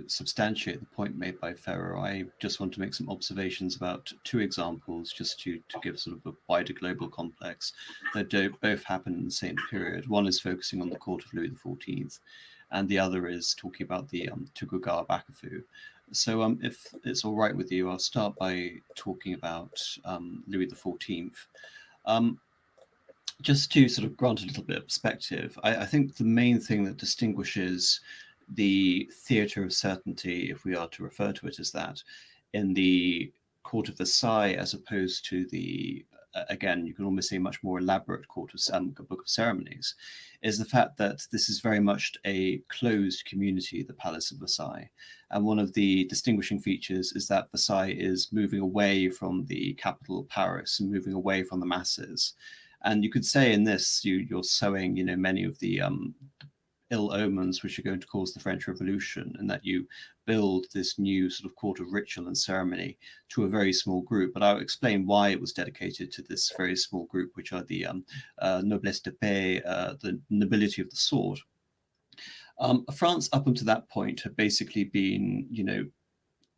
substantiate the point made by Ferro, I just want to make some observations about two examples, just to give sort of a wider global complex that both happen in the same period. One is focusing on the court of Louis XIV, and the other is talking about the Tokugawa Bakufu. So if it's all right with you, I'll start by talking about Louis XIV. Just to sort of grant a little bit of perspective, I think the main thing that distinguishes the theatre of certainty, if we are to refer to it as that, in the court of Versailles, as opposed to the, again, you can almost say much more elaborate Book of Ceremonies, is the fact that this is very much a closed community, the Palace of Versailles. And one of the distinguishing features is that Versailles is moving away from the capital, Paris, and moving away from the masses. And you could say in this, you're sowing, many of the ill omens which are going to cause the French Revolution, and that you build this new sort of court of ritual and ceremony to a very small group. But I'll explain why it was dedicated to this very small group, which are the noblesse de paix, the nobility of the sword. France, up until that point, had basically been,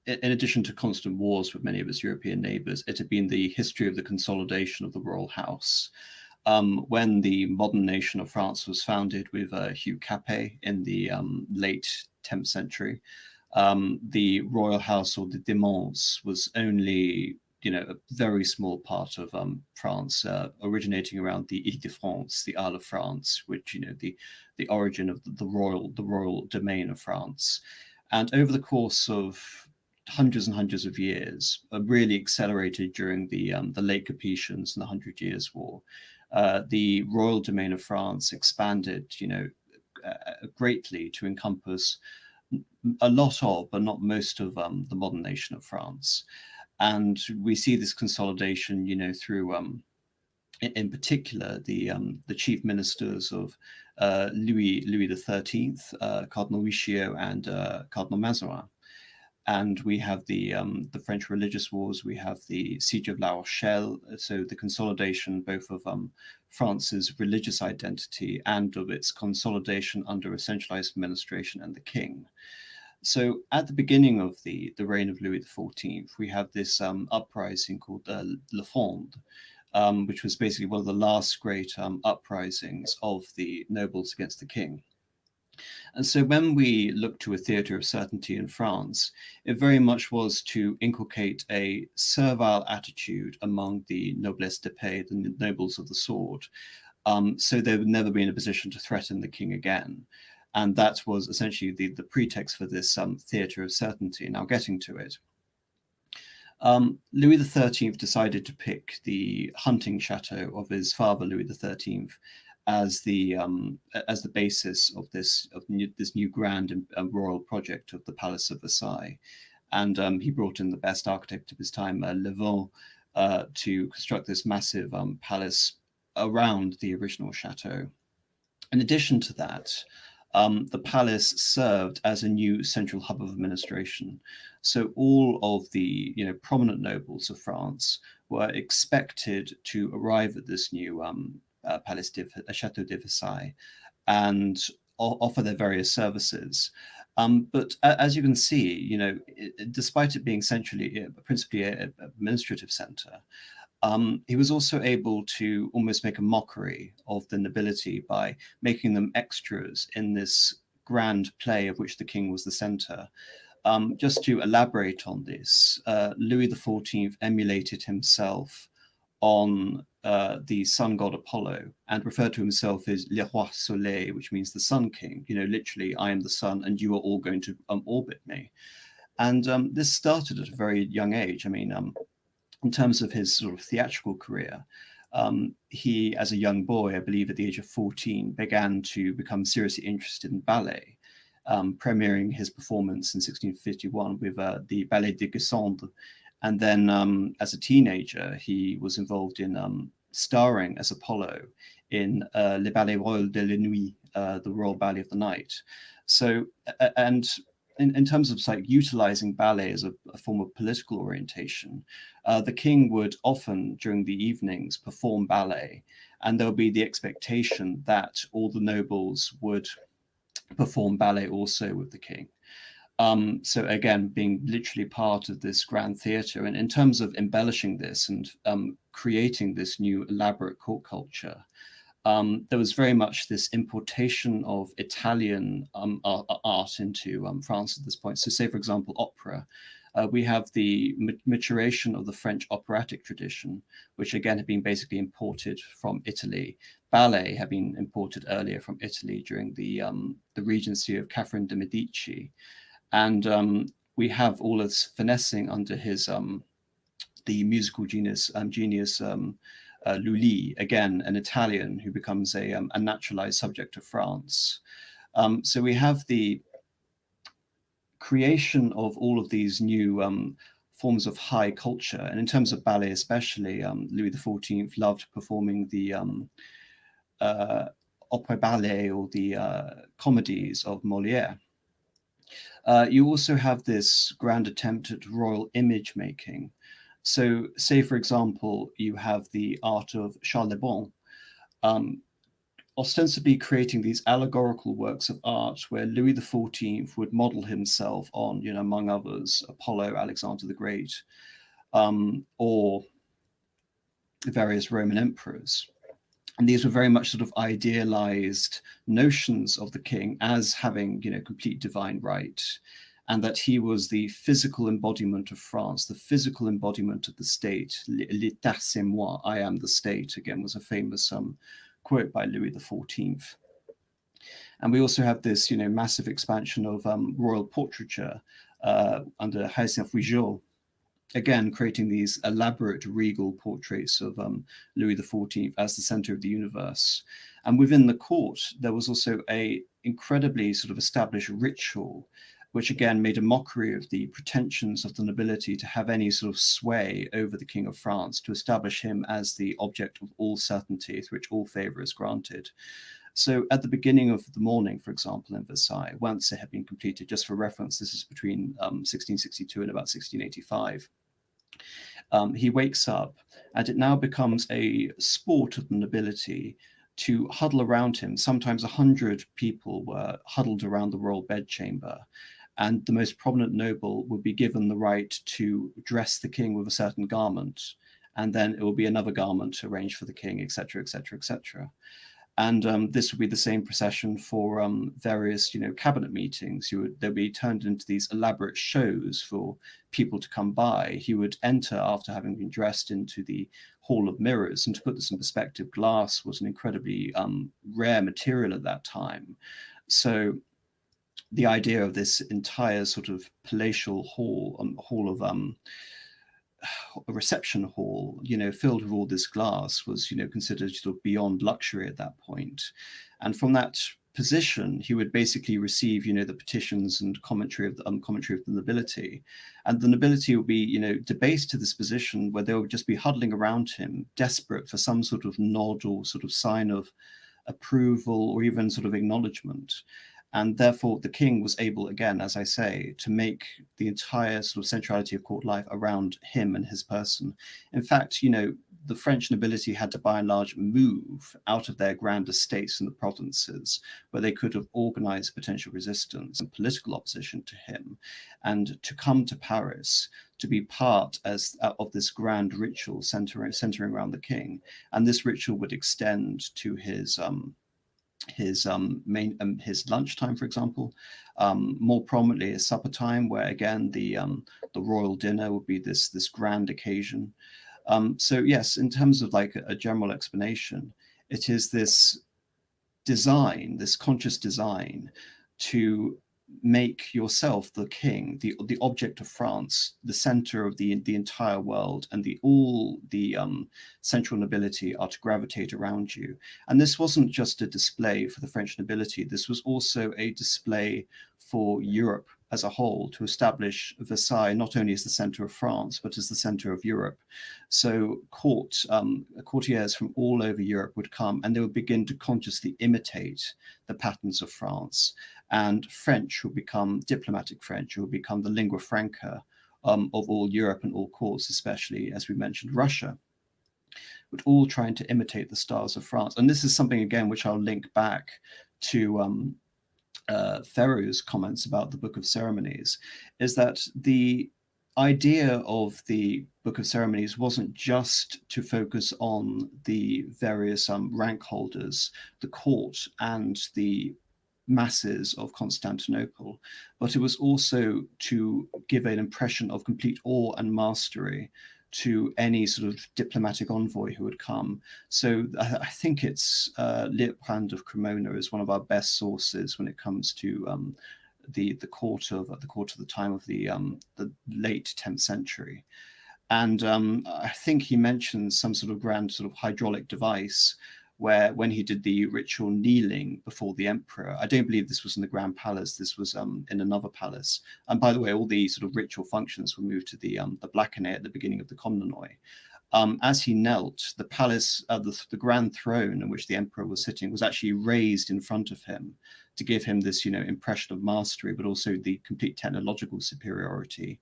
in addition to constant wars with many of its European neighbors, it had been the history of the consolidation of the royal house. When the modern nation of France was founded with Hugh Capet in the late 10th century, the royal house, or the de Mons, was only a very small part of France, originating around the Ile-de-France, the Isle of France, which the origin of the royal domain of France. And over the course of hundreds and hundreds of years, really accelerated during the late Capetians and the 100 Years' War. The royal domain of France expanded, greatly to encompass a lot of, but not most of, the modern nation of France. And we see this consolidation, through, in particular, the chief ministers of Louis XIII, Cardinal Richelieu and Cardinal Mazarin. And we have the French religious wars. We have the siege of La Rochelle. So the consolidation both of France's religious identity and of its consolidation under a centralized administration and the king. So at the beginning of the reign of Louis XIV, we have this uprising called La Fronde, which was basically one of the last great uprisings of the nobles against the king. And so when we look to a theatre of certainty in France, it very much was to inculcate a servile attitude among the noblesse d'épée, the nobles of the sword, so they would never be in a position to threaten the king again. And that was essentially the pretext for this theatre of certainty. Now, getting to it. Louis XIII decided to pick the hunting chateau of his father, Louis XIII, as the basis of this new grand and royal project of the Palace of Versailles, and he brought in the best architect of his time, Levant, to construct this massive palace around the original chateau. In addition to that, the palace served as a new central hub of administration. So all of the prominent nobles of France were expected to arrive at this new Chateau de Versailles and offer their various services. But as you can see, despite it being principally an administrative center, he was also able to almost make a mockery of the nobility by making them extras in this grand play of which the king was the center. Just to elaborate on this, Louis XIV emulated himself on the sun god Apollo and referred to himself as Le Roi Soleil, which means the sun king. Literally, I am the sun and you are all going to orbit me. And this started at a very young age. I mean, in terms of his sort of theatrical career, he, as a young boy, I believe at the age of 14, began to become seriously interested in ballet, premiering his performance in 1651 with the Ballet de Cassandre. And then as a teenager, he was involved in starring as Apollo in Le Ballet Royal de la Nuit, the Royal Ballet of the Night. So, and in terms of utilizing ballet as a form of political orientation, the king would often during the evenings perform ballet, and there'll be the expectation that all the nobles would perform ballet also with the king. So again, being literally part of this grand theatre, and in terms of embellishing this and creating this new elaborate court culture, there was very much this importation of Italian art into France at this point. So say, for example, opera. We have the maturation of the French operatic tradition, which again had been basically imported from Italy. Ballet had been imported earlier from Italy during the regency of Catherine de' Medici. And we have all this finessing under his the musical genius Lully, again, an Italian who becomes a naturalized subject of France. So we have the creation of all of these new forms of high culture. And in terms of ballet especially, Louis XIV loved performing the opera ballet or the comedies of Molière. You also have this grand attempt at royal image making. So say, for example, you have the art of Charles Le Bon, ostensibly creating these allegorical works of art where Louis XIV would model himself on, among others, Apollo, Alexander the Great, or various Roman emperors. And these were very much sort of idealized notions of the king as having, complete divine right, and that he was the physical embodiment of France, the physical embodiment of the state. L'état c'est moi, I am the state, again, was a famous quote by Louis XIV. And we also have this, massive expansion of royal portraiture under Hyacinth Vougeot, again, creating these elaborate regal portraits of Louis XIV as the center of the universe. And within the court, there was also a incredibly sort of established ritual, which again made a mockery of the pretensions of the nobility to have any sort of sway over the King of France, to establish him as the object of all certainty, through which all favor is granted. So at the beginning of the morning, for example, in Versailles, once it had been completed, just for reference, this is between 1662 and about 1685, he wakes up, and it now becomes a sport of the nobility to huddle around him. Sometimes 100 people were huddled around the royal bedchamber, and the most prominent noble would be given the right to dress the king with a certain garment, and then it will be another garment arranged for the king, etc., etc., etc. And this would be the same procession for various, cabinet meetings. They'd be turned into these elaborate shows for people to come by. He would enter after having been dressed into the Hall of Mirrors. And to put this in perspective, glass was an incredibly rare material at that time. So the idea of this entire sort of palatial hall of a reception hall, filled with all this glass was, considered sort of beyond luxury at that point. And from that position, he would basically receive, the petitions and commentary of the nobility. And the nobility would be, debased to this position where they would just be huddling around him, desperate for some sort of nod or sort of sign of approval or even sort of acknowledgement. And therefore, the king was able, again, as I say, to make the entire sort of centrality of court life around him and his person. In fact, the French nobility had to, by and large, move out of their grand estates in the provinces where they could have organized potential resistance and political opposition to him, and to come to Paris to be part of this grand ritual centering around the king. And this ritual would extend to his lunchtime, for example, more prominently his supper time, where again the royal dinner would be this grand occasion. So yes, in terms of like a general explanation, it is this design, this conscious design, to make yourself the king, the object of France, the center of the entire world, and all the central nobility are to gravitate around you. And this wasn't just a display for the French nobility. This was also a display for Europe as a whole, to establish Versailles not only as the center of France, but as the center of Europe. So courtiers from all over Europe would come, and they would begin to consciously imitate the patterns of France. And French will become diplomatic French, will become the lingua franca of all Europe and all courts, especially, as we mentioned, Russia, but all trying to imitate the styles of France. And this is something, again, which I'll link back to Ferro's comments about the Book of Ceremonies, is that the idea of the Book of Ceremonies wasn't just to focus on the various rank holders, the court, and the masses of Constantinople, but it was also to give an impression of complete awe and mastery to any sort of diplomatic envoy who would come. So I think it's Liutprand of Cremona is one of our best sources when it comes to the court of the time of the late 10th century. And I think he mentions some sort of grand sort of hydraulic device where, when he did the ritual kneeling before the emperor, I don't believe this was in the Grand Palace, this was in another palace. And by the way, all the sort of ritual functions were moved to the Blackenay at the beginning of the Komnenoi. As he knelt, the palace, the grand throne in which the emperor was sitting was actually raised in front of him to give him this, impression of mastery, but also the complete technological superiority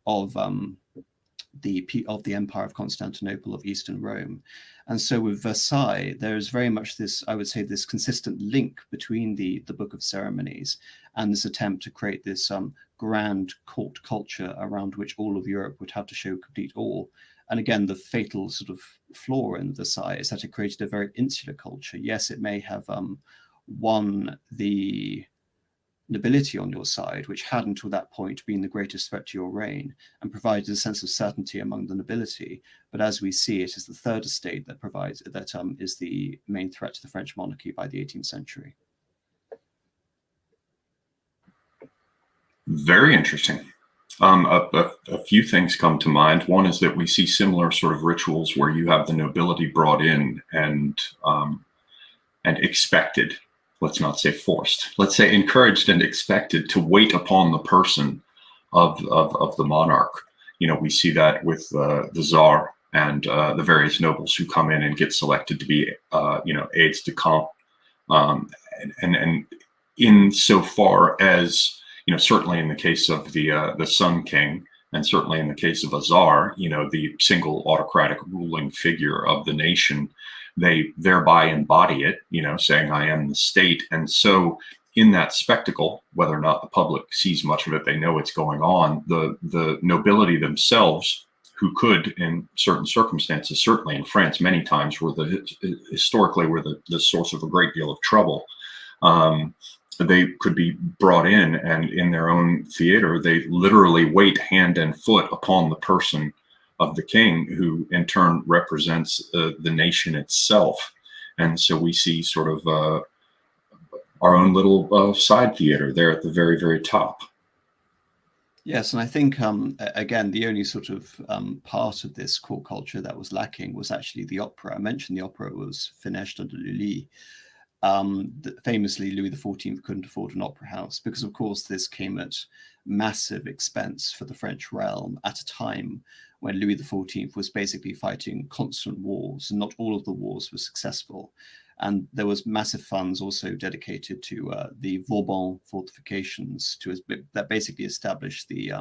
of the Empire of Constantinople, of Eastern Rome. And so with Versailles, there is very much this, I would say, this consistent link between the Book of Ceremonies and this attempt to create this grand court culture around which all of Europe would have to show complete awe. And again, the fatal sort of flaw in Versailles is that it created a very insular culture. Yes, it may have won the nobility on your side, which had until that point been the greatest threat to your reign, and provided a sense of certainty among the nobility. But as we see, it is the third estate that is the main threat to the French monarchy by the 18th century. Very interesting. A few things come to mind. One is that we see similar sort of rituals where you have the nobility brought in and expected. Let's not say forced, let's say encouraged and expected to wait upon the person of the monarch. We see that with the Tsar and the various nobles who come in and get selected to be, aides de camp. And insofar as, certainly in the case of the Sun King, and certainly in the case of a Tsar, the single autocratic ruling figure of the nation, they thereby embody it, saying, I am the state. And so in that spectacle, whether or not the public sees much of it, they know it's going on. The nobility themselves, who could, in certain circumstances, certainly in France, many times were historically the source of a great deal of trouble. They could be brought in, and in their own theater, they literally wait hand and foot upon the person of the king, who in turn represents the nation itself. And so we see sort of our own little side theater there at the very, very top. Yes, and I think, again, the only sort of part of this court culture that was lacking was actually the opera. I mentioned the opera was finished under Lully. Famously, Louis XIV couldn't afford an opera house because, of course, this came at massive expense for the French realm at a time when Louis XIV was basically fighting constant wars, and not all of the wars were successful. And there was massive funds also dedicated to the Vauban fortifications that basically established the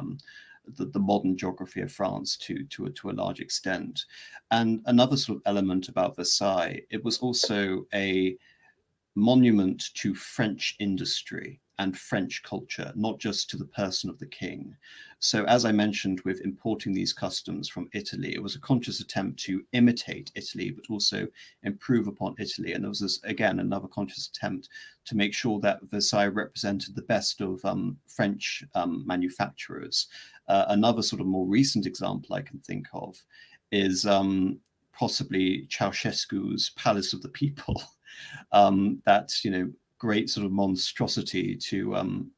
modern geography of France to a large extent. And another sort of element about Versailles, it was also a monument to French industry and French culture, not just to the person of the king. So as I mentioned, with importing these customs from Italy, it was a conscious attempt to imitate Italy, but also improve upon Italy. And there was this, again, another conscious attempt to make sure that Versailles represented the best of French manufacturers. Another sort of more recent example I can think of is possibly Ceausescu's Palace of the People. That, you know, great sort of monstrosity to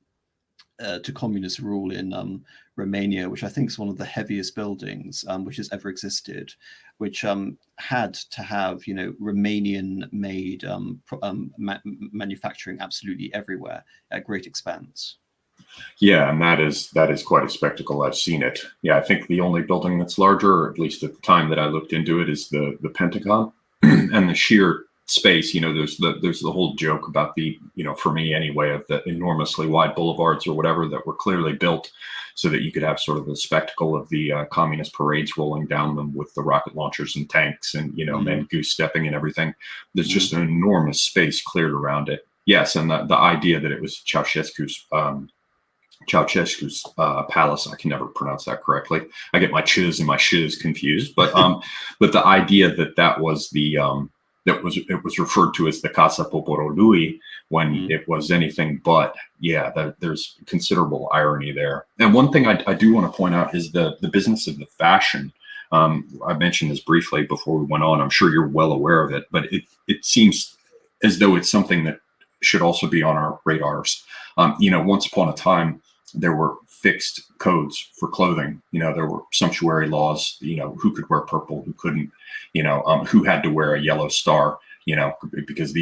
communist rule in Romania, which I think is one of the heaviest buildings which has ever existed, which had to have, you know, Romanian-made manufacturing absolutely everywhere at great expense. Yeah, and that is quite a spectacle. I've seen it. Yeah, I think the only building that's larger, or at least at the time that I looked into it, is the Pentagon, and the sheer space. You know, there's the whole joke about the, you know, for me anyway, of the enormously wide boulevards or whatever that were clearly built so that you could have sort of the spectacle of the communist parades rolling down them with the rocket launchers and tanks and, you know, men goose stepping and everything. There's just an enormous space cleared around it. Yes, and the idea that it was Ceausescu's palace, I can never pronounce that correctly. I get my ch's and my shiz confused, but the idea that was the it was referred to as the Casa Popolo Lui when it was anything but. Yeah, there's considerable irony there. And one thing I do want to point out is the business of the fashion. I mentioned this briefly before we went on. I'm sure you're well aware of it, but it seems as though it's something that should also be on our radars. You know, once upon a time, there were fixed codes for clothing. You know, there were sumptuary laws, you know, who could wear purple, who couldn't, you know, who had to wear a yellow star, you know, because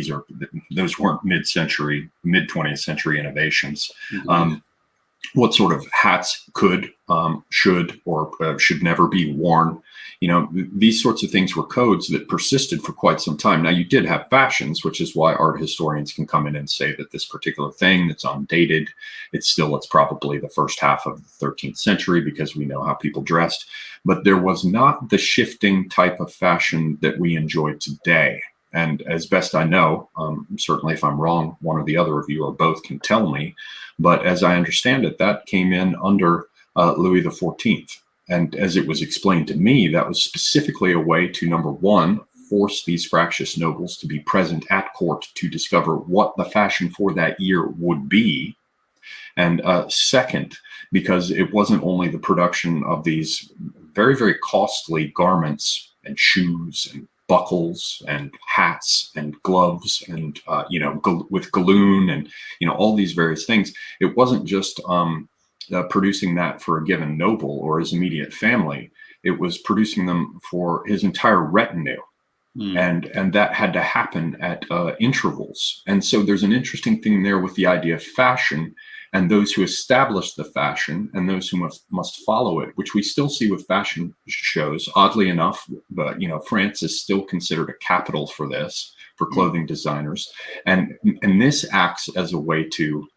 those weren't mid 20th century innovations. What sort of hats could, should, or should never be worn. You know, these sorts of things were codes that persisted for quite some time. Now, you did have fashions, which is why art historians can come in and say that this particular thing that's undated, it's probably the first half of the 13th century because we know how people dressed. But there was not the shifting type of fashion that we enjoy today. And as best I know, certainly if I'm wrong, one or the other of you or both can tell me. But as I understand it, that came in under Louis XIV. And as it was explained to me, that was specifically a way to, number one, force these fractious nobles to be present at court to discover what the fashion for that year would be. And second, because it wasn't only the production of these very, very costly garments and shoes and buckles and hats and gloves and, you know, with galloon and, you know, all these various things. It wasn't just producing that for a given noble or his immediate family. It was producing them for his entire retinue. And that had to happen at intervals. And so there's an interesting thing there with the idea of fashion and those who establish the fashion and those who must follow it, which we still see with fashion shows. Oddly enough, but, you know, France is still considered a capital for this, for clothing designers. And this acts as a way to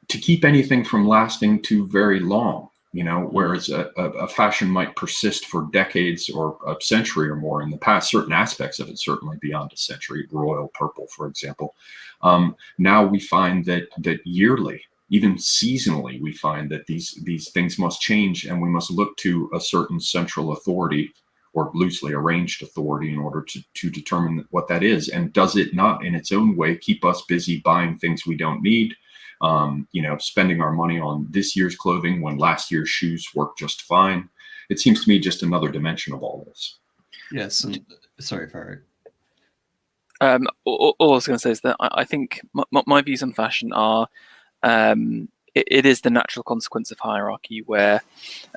keep anything from lasting too very long. You know, whereas a fashion might persist for decades or a century or more in the past, certain aspects of it certainly beyond a century, royal purple, for example. Now we find that yearly, even seasonally, we find that these things must change, and we must look to a certain central authority or loosely arranged authority in order to determine what that is. And does it not, in its own way, keep us busy buying things we don't need? Spending our money on this year's clothing when last year's shoes work just fine. It seems to me just another dimension of all this. Yes, and sorry, Ferro. All I was going to say is that I think my views on fashion are it is the natural consequence of hierarchy, where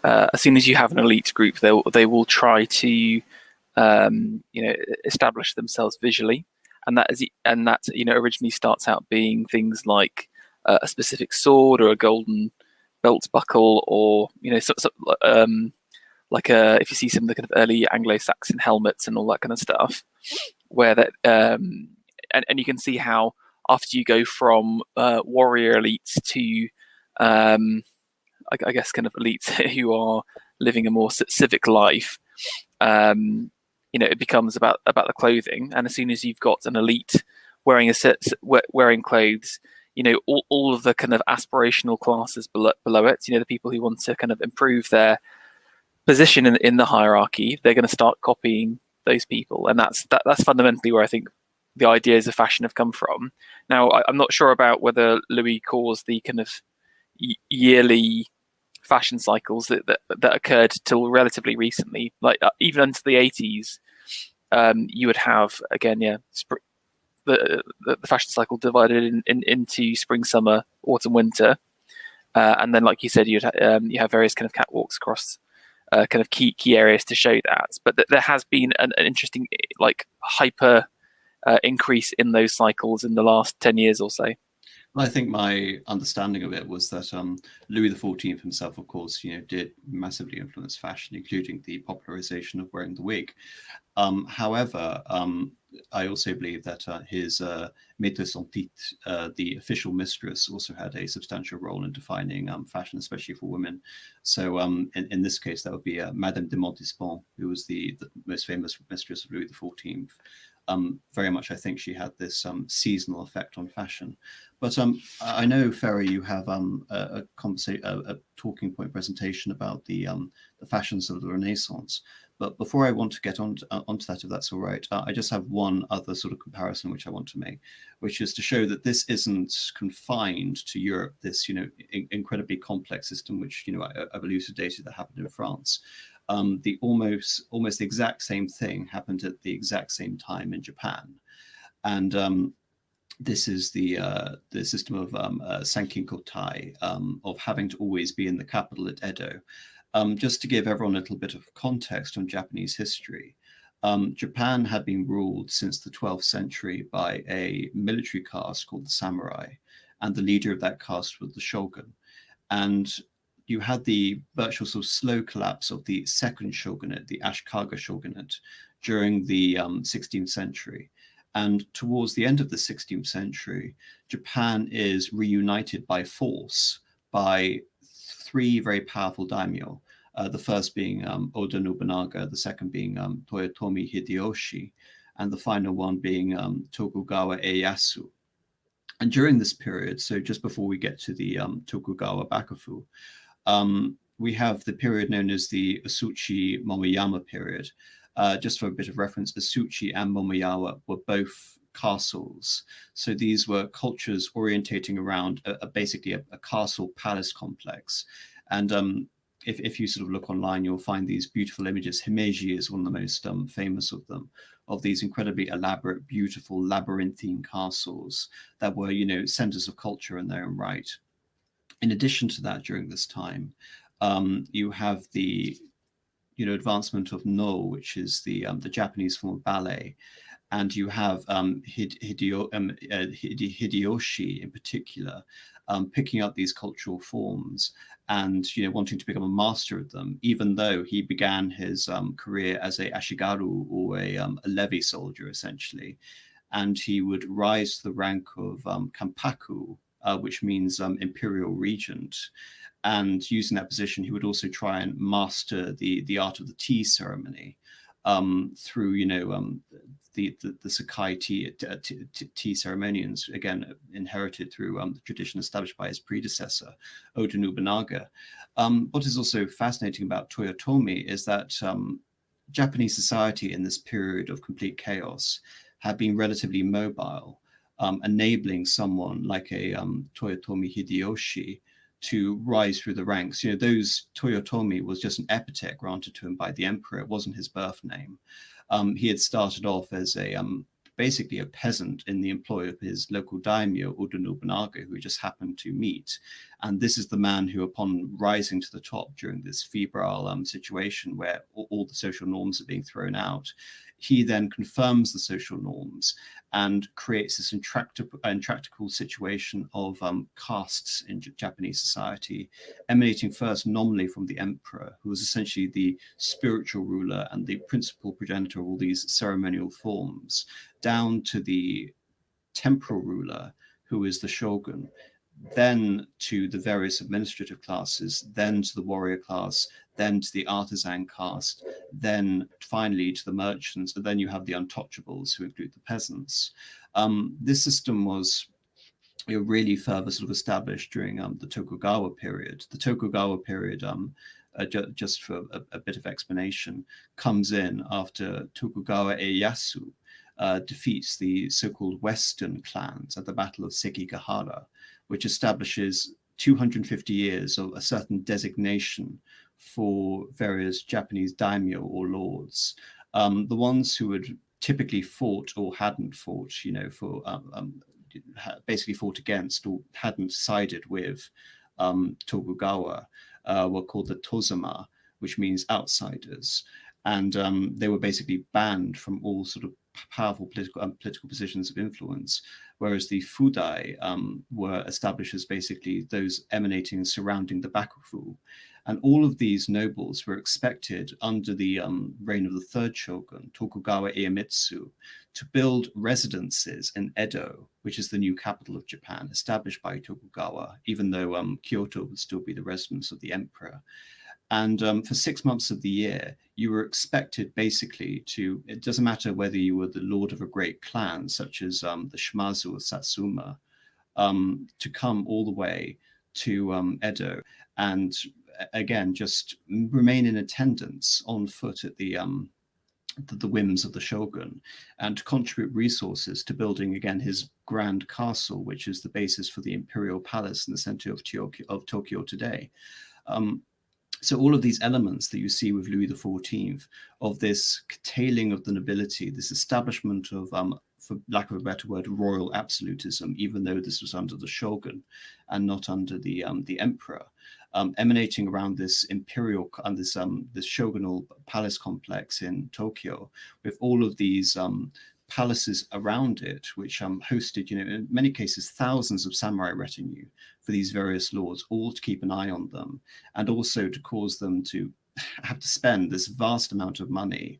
as soon as you have an elite group, they will try to establish themselves visually, and that originally starts out being things like a specific sword or a golden belt buckle, or if you see some of the kind of early Anglo-Saxon helmets and all that kind of stuff, where that and you can see how after you go from warrior elites to I guess kind of elites who are living a more civic life, it becomes about the clothing. And as soon as you've got an elite wearing wearing clothes, all of the kind of aspirational classes below it, the people who want to kind of improve their position in the hierarchy, they're going to start copying those people, and that's fundamentally where I think the ideas of fashion have come from. Now, I'm not sure about whether Louis caused the kind of yearly fashion cycles that occurred till relatively recently, like even into the 80s. You would have again, the fashion cycle divided into spring, summer, autumn, winter, and then, like you said, you have various kind of catwalks across kind of key areas to show that. But there has been an interesting hyper increase in those cycles in the last 10 years or so. I think my understanding of it was that Louis XIV himself, of course, did massively influence fashion, including the popularization of wearing the wig. However, I also believe that his maîtresse en titre, the official mistress, also had a substantial role in defining fashion, especially for women. So in this case, that would be Madame de Montespan, who was the most famous mistress of Louis XIV. Very much, I think she had this seasonal effect on fashion. But I know, Ferro, you have a talking point presentation about the fashions of the Renaissance. But before I want to get onto that, if that's all right, I just have one other sort of comparison which I want to make, which is to show that this isn't confined to Europe, this incredibly complex system which I've elucidated that happened in France. The almost the exact same thing happened at the exact same time in Japan, and this is the system of Sankinkotai, of having to always be in the capital at Edo. Just to give everyone a little bit of context on Japanese history, Japan had been ruled since the 12th century by a military caste called the samurai, and the leader of that caste was the shogun. And you had the virtual sort of slow collapse of the second shogunate, the Ashikaga shogunate, during the 16th century. And towards the end of the 16th century, Japan is reunited by force by three very powerful daimyo. The first being Oda Nobunaga, the second being Toyotomi Hideyoshi, and the final one being Tokugawa Ieyasu. And during this period, so just before we get to the Tokugawa Bakufu, we have the period known as the Tsuchi Mamayama period. Just for a bit of reference, Tsuchi and Mamayama were both castles. So these were cultures orientating around basically a castle palace complex. And if you sort of look online, you'll find these beautiful images. Himeji is one of the most famous of them, of these incredibly elaborate, beautiful, labyrinthine castles that were, centers of culture in their own right. In addition to that, during this time, you have the advancement of No, which is the Japanese form of ballet, and you have Hideyoshi in particular picking up these cultural forms and wanting to become a master of them, even though he began his career as a ashigaru, or a levy soldier essentially, and he would rise to the rank of kampaku, which means imperial regent. And using that position, he would also try and master the art of the tea ceremony. through, the Sakai tea ceremonies, again inherited through the tradition established by his predecessor, Oda Nobunaga. What is also fascinating about Toyotomi is that Japanese society in this period of complete chaos had been relatively mobile, enabling someone like a Toyotomi Hideyoshi to rise through the ranks. Those Toyotomi was just an epithet granted to him by the emperor. It wasn't his birth name. He had started off as basically a peasant in the employ of his local daimyo, Oda Nobunaga, who he just happened to meet. And this is the man who, upon rising to the top during this febrile situation where all the social norms are being thrown out, he then confirms the social norms and creates this intractable situation of castes in Japanese society, emanating first nominally from the emperor, who was essentially the spiritual ruler and the principal progenitor of all these ceremonial forms, down to the temporal ruler, who is the shogun, then to the various administrative classes, then to the warrior class, then to the artisan caste, then finally to the merchants, and then you have the untouchables, who include the peasants. This system was really further sort of established during the Tokugawa period. The Tokugawa period, just for a bit of explanation, comes in after Tokugawa Ieyasu defeats the so-called Western clans at the Battle of Sekigahara, which establishes 250 years of a certain designation for various Japanese daimyo or lords. The ones who had typically fought or hadn't fought, basically fought against or hadn't sided with Tokugawa, were called the Tozama, which means outsiders. And they were basically banned from all sort of powerful political positions of influence, whereas the Fudai were established as basically those emanating surrounding the Bakufu. And all of these nobles were expected under the reign of the third shogun, Tokugawa Ieyasu, to build residences in Edo, which is the new capital of Japan, established by Tokugawa, even though Kyoto would still be the residence of the emperor. And for 6 months of the year, you were expected basically to, it doesn't matter whether you were the lord of a great clan, such as the Shimazu or Satsuma, to come all the way to Edo and again, just remain in attendance on foot at the whims of the shogun, and to contribute resources to building again his grand castle, which is the basis for the Imperial Palace in the center of Tokyo today. So all of these elements that you see with Louis XIV, of this curtailing of the nobility, this establishment of, for lack of a better word, royal absolutism, even though this was under the shogun and not under the emperor, emanating around this imperial and this shogunal palace complex in Tokyo, with all of these palaces around it, which hosted, in many cases, thousands of samurai retinue for these various lords, all to keep an eye on them, and also to cause them to have to spend this vast amount of money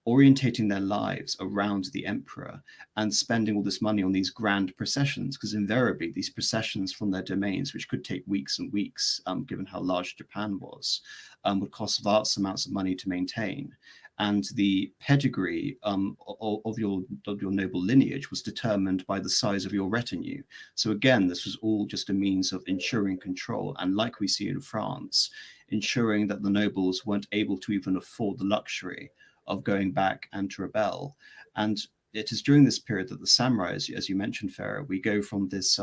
orientating their lives around the emperor and spending all this money on these grand processions, because invariably these processions from their domains, which could take weeks and weeks, given how large Japan was, would cost vast amounts of money to maintain. And the pedigree of your noble lineage was determined by the size of your retinue. So again, this was all just a means of ensuring control. And like we see in France, ensuring that the nobles weren't able to even afford the luxury of going back and to rebel. And it is during this period that the samurai, as you mentioned, Ferro, we go from this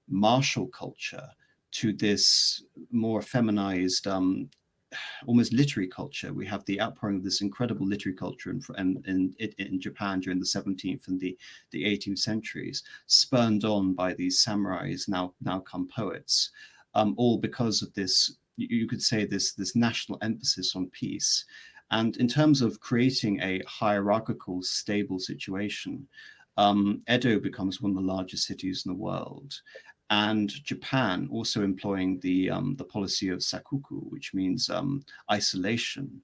martial culture to this more feminized, almost literary culture. We have the outpouring of this incredible literary culture in Japan during the 17th and the 18th centuries, spurned on by these samurais, now come poets, all because of this, you could say, this national emphasis on peace. And in terms of creating a hierarchical, stable situation, Edo becomes one of the largest cities in the world. And Japan also employing the policy of sakuku, which means isolation,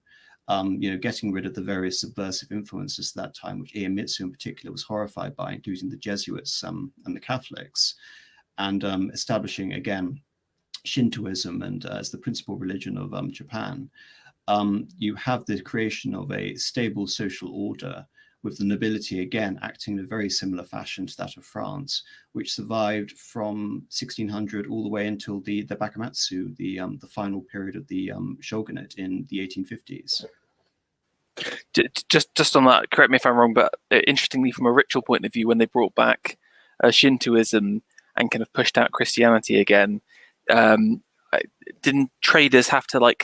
getting rid of the various subversive influences at that time, which Ieyasu in particular was horrified by, including the Jesuits and the Catholics, and establishing again Shintoism and as the principal religion of Japan. you have the creation of a stable social order, with the nobility again acting in a very similar fashion to that of France, which survived from 1600 all the way until the Bakumatsu, the final period of the shogunate in the 1850s. Just on that, correct me if I'm wrong, but interestingly, from a ritual point of view, when they brought back Shintoism and kind of pushed out Christianity again, didn't traders have to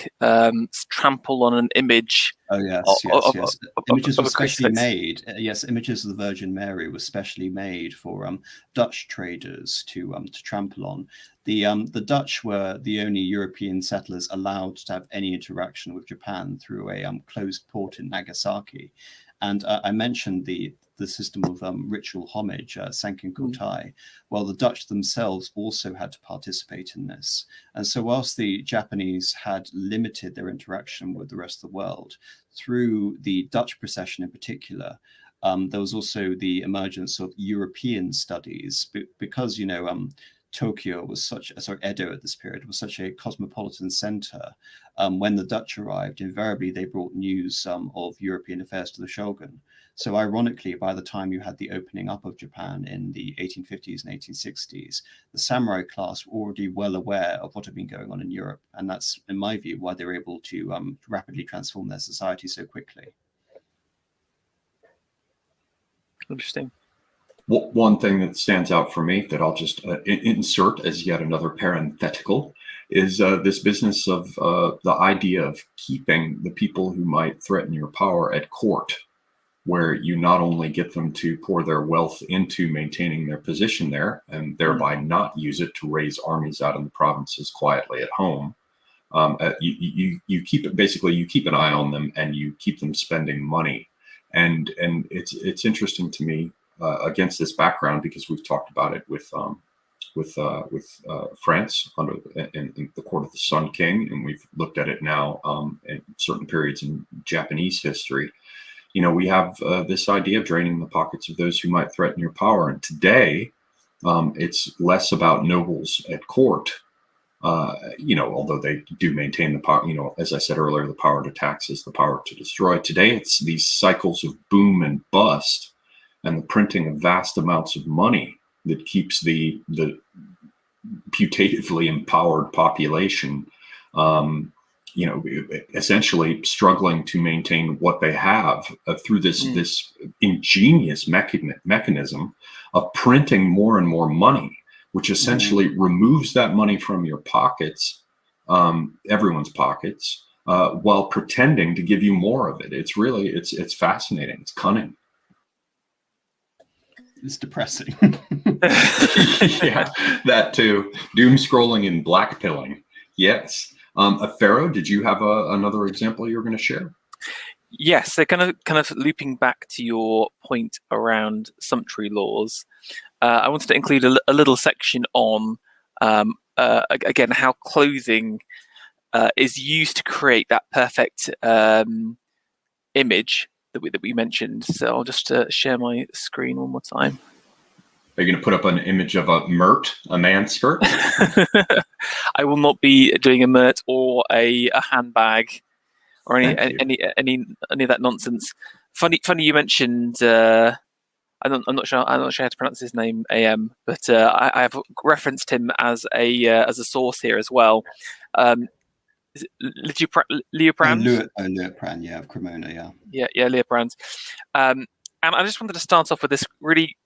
trample on an image? Oh yes, yes. Images were specially made. Yes, images of the Virgin Mary were specially made for Dutch traders to trample on. The Dutch were the only European settlers allowed to have any interaction with Japan through a closed port in Nagasaki, and I mentioned the system of ritual homage, Sankin Kotai. Well, the Dutch themselves also had to participate in this. And so whilst the Japanese had limited their interaction with the rest of the world, through the Dutch procession in particular, there was also the emergence of European studies, because, Tokyo was Edo at this period was such a cosmopolitan center. When the Dutch arrived, invariably they brought news of European affairs to the shogun. So ironically, by the time you had the opening up of Japan in the 1850s and 1860s, the samurai class were already well aware of what had been going on in Europe. And that's, in my view, why they were able to rapidly transform their society so quickly. Interesting. One thing that stands out for me that I'll just insert as yet another parenthetical is this business of the idea of keeping the people who might threaten your power at court, where you not only get them to pour their wealth into maintaining their position there and thereby not use it to raise armies out in the provinces quietly at home. You keep it, basically you keep an eye on them and you keep them spending money. And it's interesting to me against this background, because we've talked about it with France in the court of the Sun King, and we've looked at it now in certain periods in Japanese history. We have this idea of draining the pockets of those who might threaten your power. And today, it's less about nobles at court, although they do maintain the power, as I said earlier, the power to tax is the power to destroy. Today, it's these cycles of boom and bust and the printing of vast amounts of money that keeps the putatively empowered population essentially struggling to maintain what they have through this ingenious mechanism of printing more and more money, which essentially removes that money from your pockets, everyone's pockets, while pretending to give you more of it. It's really, it's fascinating. It's cunning. It's depressing. Yeah, that too. Doom scrolling and blackpilling. Yes. Ferro, did you have another example you were going to share? Yes, so kind of looping back to your point around sumptuary laws, I wanted to include a little section on again how clothing is used to create that perfect image that we mentioned. So I'll just share my screen one more time. Are you going to put up an image of a mert, a man skirt? I will not be doing a mert or a handbag or any of that nonsense. Funny you mentioned. I'm not sure how to pronounce his name, AM, but I have referenced him as a source here as well. Is it Liutprand? Liutprand, yeah, of Cremona, yeah, Liutprand. And I just wanted to start off with this really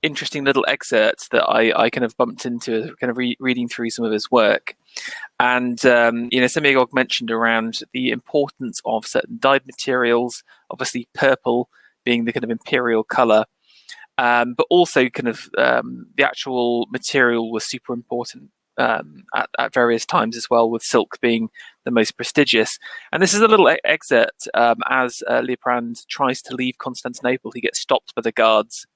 interesting little excerpt that I kind of bumped into, kind of reading through some of his work. And Semigog mentioned around the importance of certain dyed materials, obviously purple being the kind of imperial color, but also kind of the actual material was super important at various times as well, with silk being the most prestigious. And this is a little excerpt as Liutprand tries to leave Constantinople. He gets stopped by the guards,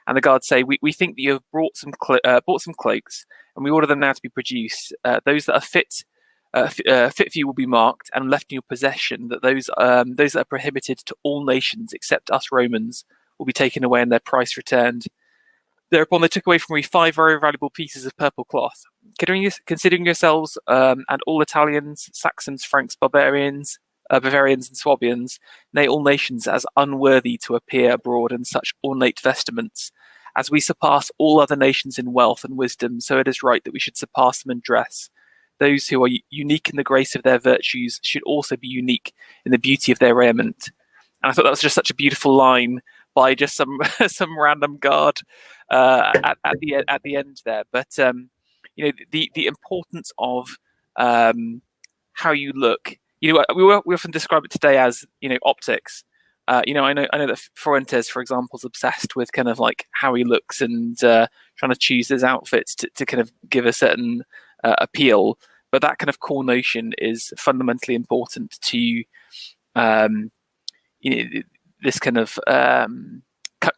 and the guards say, "We think that you have brought some cloaks, and we order them now to be produced. Those that are fit for you will be marked and left in your possession. That those that are prohibited to all nations except us Romans will be taken away and their price returned." Thereupon they took away from me 5 very valuable pieces of purple cloth. Considering yourselves and all Italians, Saxons, Franks, Bavarians and Swabians, nay, all nations, as unworthy to appear abroad in such ornate vestments, as we surpass all other nations in wealth and wisdom, so it is right that we should surpass them in dress. Those who are unique in the grace of their virtues should also be unique in the beauty of their raiment. And I thought that was just such a beautiful line by just some some random guard at the end there. But the importance of how you look. We often describe it today as optics. I know that Fuentes, for example, is obsessed with kind of like how he looks and trying to choose his outfits to kind of give a certain appeal. But that kind of core notion is fundamentally important to this kind of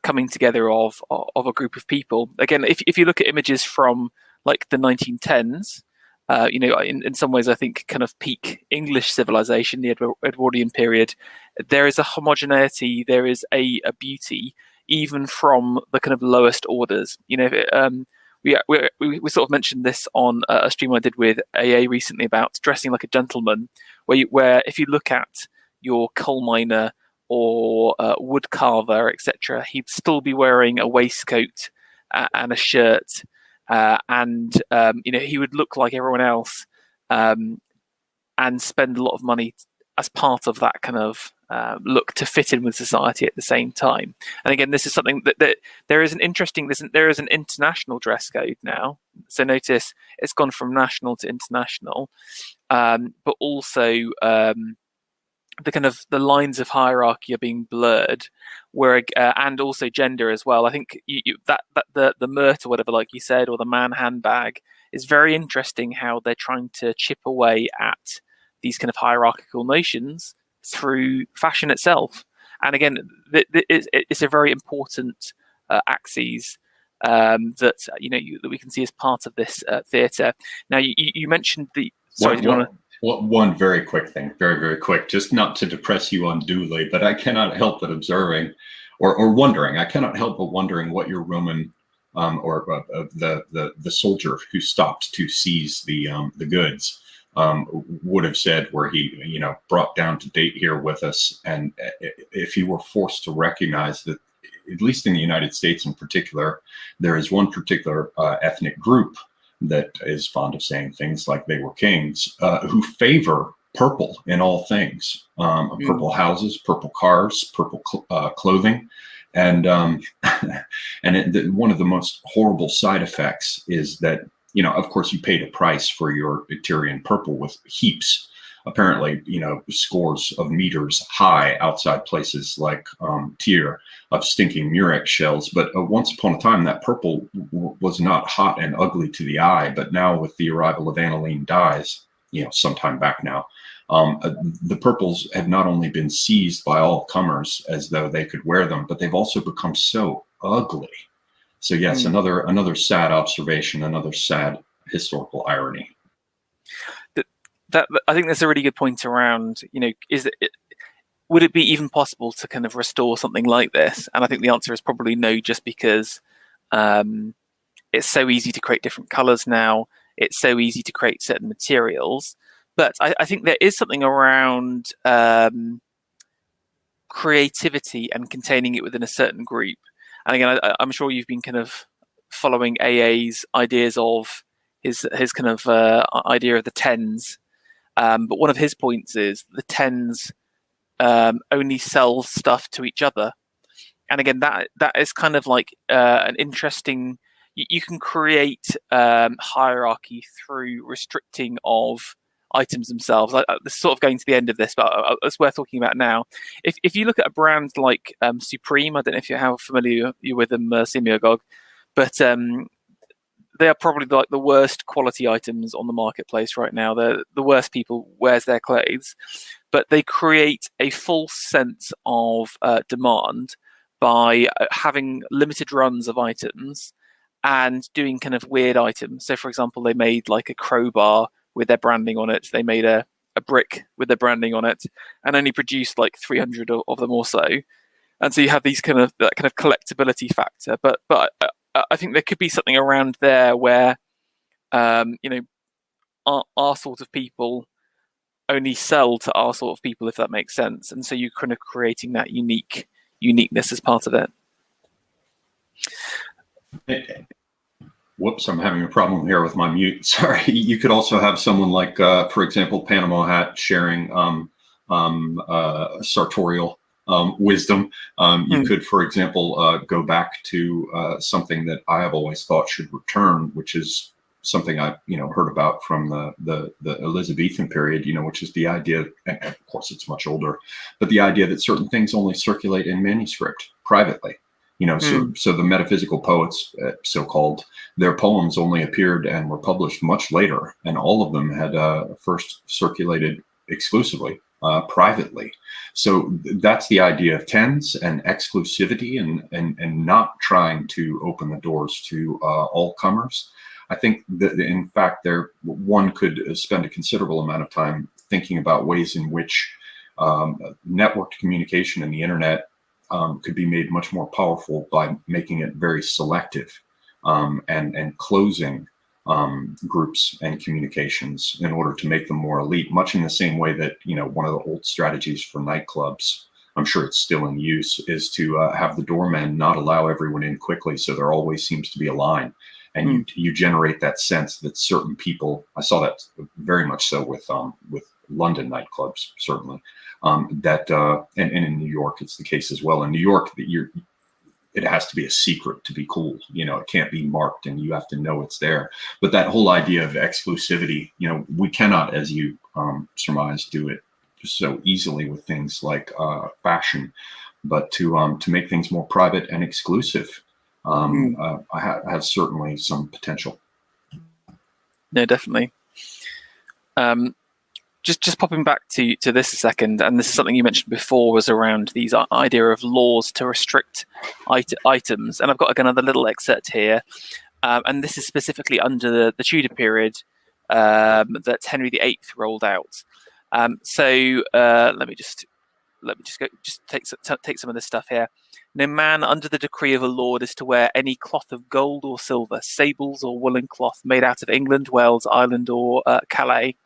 coming together of a group of people. Again, if you look at images from like the 1910s, in some ways, I think kind of peak English civilization, the Edwardian period, there is a homogeneity, there is a beauty, even from the kind of lowest orders. We sort of mentioned this on a stream I did with AA recently about dressing like a gentleman, where if you look at your coal miner or wood carver, etc., he'd still be wearing a waistcoat and a shirt. And he would look like everyone else and spend a lot of money as part of that kind of look to fit in with society at the same time. And again, this is something that there is an international dress code now. So notice it's gone from national to international, but also the kind of the lines of hierarchy are being blurred, and also gender as well. I think that the Mert or whatever, like you said, or the man handbag is very interesting. How they're trying to chip away at these kind of hierarchical notions through fashion itself. And again, it's a very important axis that we can see as part of this theatre. Now, you mentioned the. Sorry, do you want to? Well, one very quick thing, very, very quick, just not to depress you unduly, but I cannot help but observing or wondering, I cannot help but wondering what your Roman or the soldier who stopped to seize the goods would have said, where he, brought down to date here with us. And if he were forced to recognize that, at least in the United States in particular, there is one particular ethnic group that is fond of saying things like they were kings, who favor purple in all things, purple houses, purple cars, purple clothing. And one of the most horrible side effects is that, of course, you paid a price for your Tyrian purple with heaps, apparently, scores of meters high outside places like Tyr, of stinking murex shells. But once upon a time, that purple was not hot and ugly to the eye. But now, with the arrival of aniline dyes, sometime back now, the purples have not only been seized by all comers as though they could wear them, but they've also become so ugly. So yes, another sad observation, another sad historical irony. That I think that's a really good point around, would it be even possible to kind of restore something like this? And I think the answer is probably no, just because it's so easy to create different colors now. It's so easy to create certain materials. But I think there is something around creativity and containing it within a certain group. And again, I'm sure you've been kind of following AA's ideas of his kind of idea of the tens. But one of his points is the tens only sell stuff to each other. And again, that is kind of like an interesting. You can create hierarchy through restricting of items themselves. This is sort of going to the end of this, but it's worth talking about now. If you look at a brand like Supreme, I don't know how familiar you're with them, Semiogog, but they are probably like the worst quality items on the marketplace right now. They're the worst people wears their clothes, but they create a false sense of demand by having limited runs of items and doing kind of weird items. So, for example, they made like a crowbar with their branding on it. They made a brick with their branding on it, and only produced like 300 of them or so. And so you have these that kind of collectability factor. But I think there could be something around there where, our sort of people only sell to our sort of people, if that makes sense. And so you're kind of creating that uniqueness as part of it. Whoops, I'm having a problem here with my mute. Sorry. You could also have someone like, for example, Panama Hat sharing sartorial wisdom. You could, for example, go back to something that I have always thought should return, which is something I heard about from the Elizabethan period, which is the idea, and of course it's much older, but the idea that certain things only circulate in manuscript privately. So the metaphysical poets, so-called, their poems only appeared and were published much later, and all of them had first circulated exclusively privately. So that's the idea of tens and exclusivity, and not trying to open the doors to all comers. I think that, in fact, one could spend a considerable amount of time thinking about ways in which networked communication and the internet could be made much more powerful by making it very selective and closing groups and communications in order to make them more elite, much in the same way that, one of the old strategies for nightclubs, I'm sure it's still in use, is to have the doorman not allow everyone in quickly. So there always seems to be a line. And you generate that sense that certain people, I saw that very much so with London nightclubs, certainly, and in New York, it's the case as well. In New York, it has to be a secret to be cool. It can't be marked, and you have to know it's there. But that whole idea of exclusivity, we cannot, as you surmise, do it so easily with things like fashion, but to make things more private and exclusive, has certainly some potential. No, definitely. Just popping back to this a second, and this is something you mentioned before, was around these idea of laws to restrict items. And I've got another little excerpt here, and this is specifically under the Tudor period that Henry VIII rolled out. So let me just take some of this stuff here. No man under the decree of a lord is to wear any cloth of gold or silver, sables or woolen cloth made out of England, Wales, Ireland, or Calais.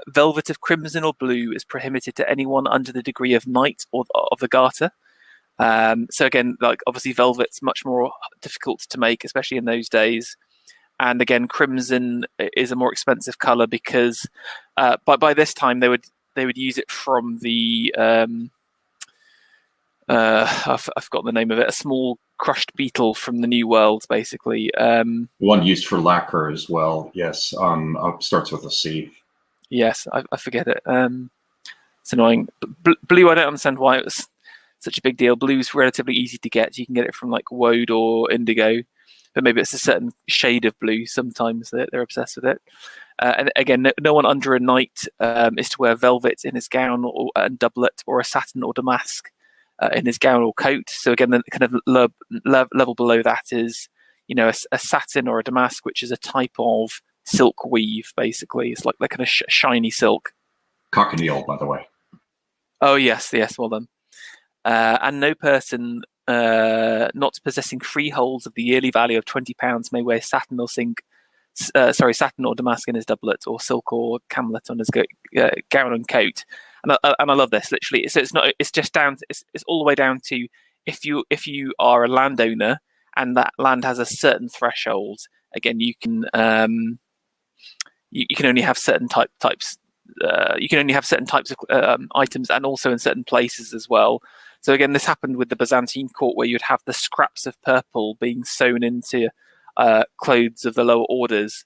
Velvet of crimson or blue is prohibited to anyone under the degree of knight or of the garter. So again, like obviously velvet's much more difficult to make, especially in those days. And again, crimson is a more expensive color because by this time they would use it from the I've forgotten the name of it. A small crushed beetle from the New World, basically. One used for lacquer as well. Yes, starts with a C. Yes, I forget it. It's annoying. Blue, I don't understand why it was such a big deal. Blue's relatively easy to get. You can get it from like woad or indigo, but maybe it's a certain shade of blue. Sometimes they're obsessed with it. And again, no one under a knight is to wear velvet in his gown and doublet, or a satin or damask in his gown or coat. So again, the kind of level below that is, a satin or a damask, which is a type of silk weave. Basically, it's like kind of shiny silk. Cochineal, by the way. Oh yes, well done. And no person not possessing freeholds of the yearly value of £20 may wear satin or damask in his doublet, or silk or camlet on his gown and coat. And I love this, literally. So it's just down. It's all the way down to if you are a landowner and that land has a certain threshold. Again, you can only have certain types. You can only have certain types of items, and also in certain places as well. So again, this happened with the Byzantine court, where you'd have the scraps of purple being sewn into clothes of the lower orders.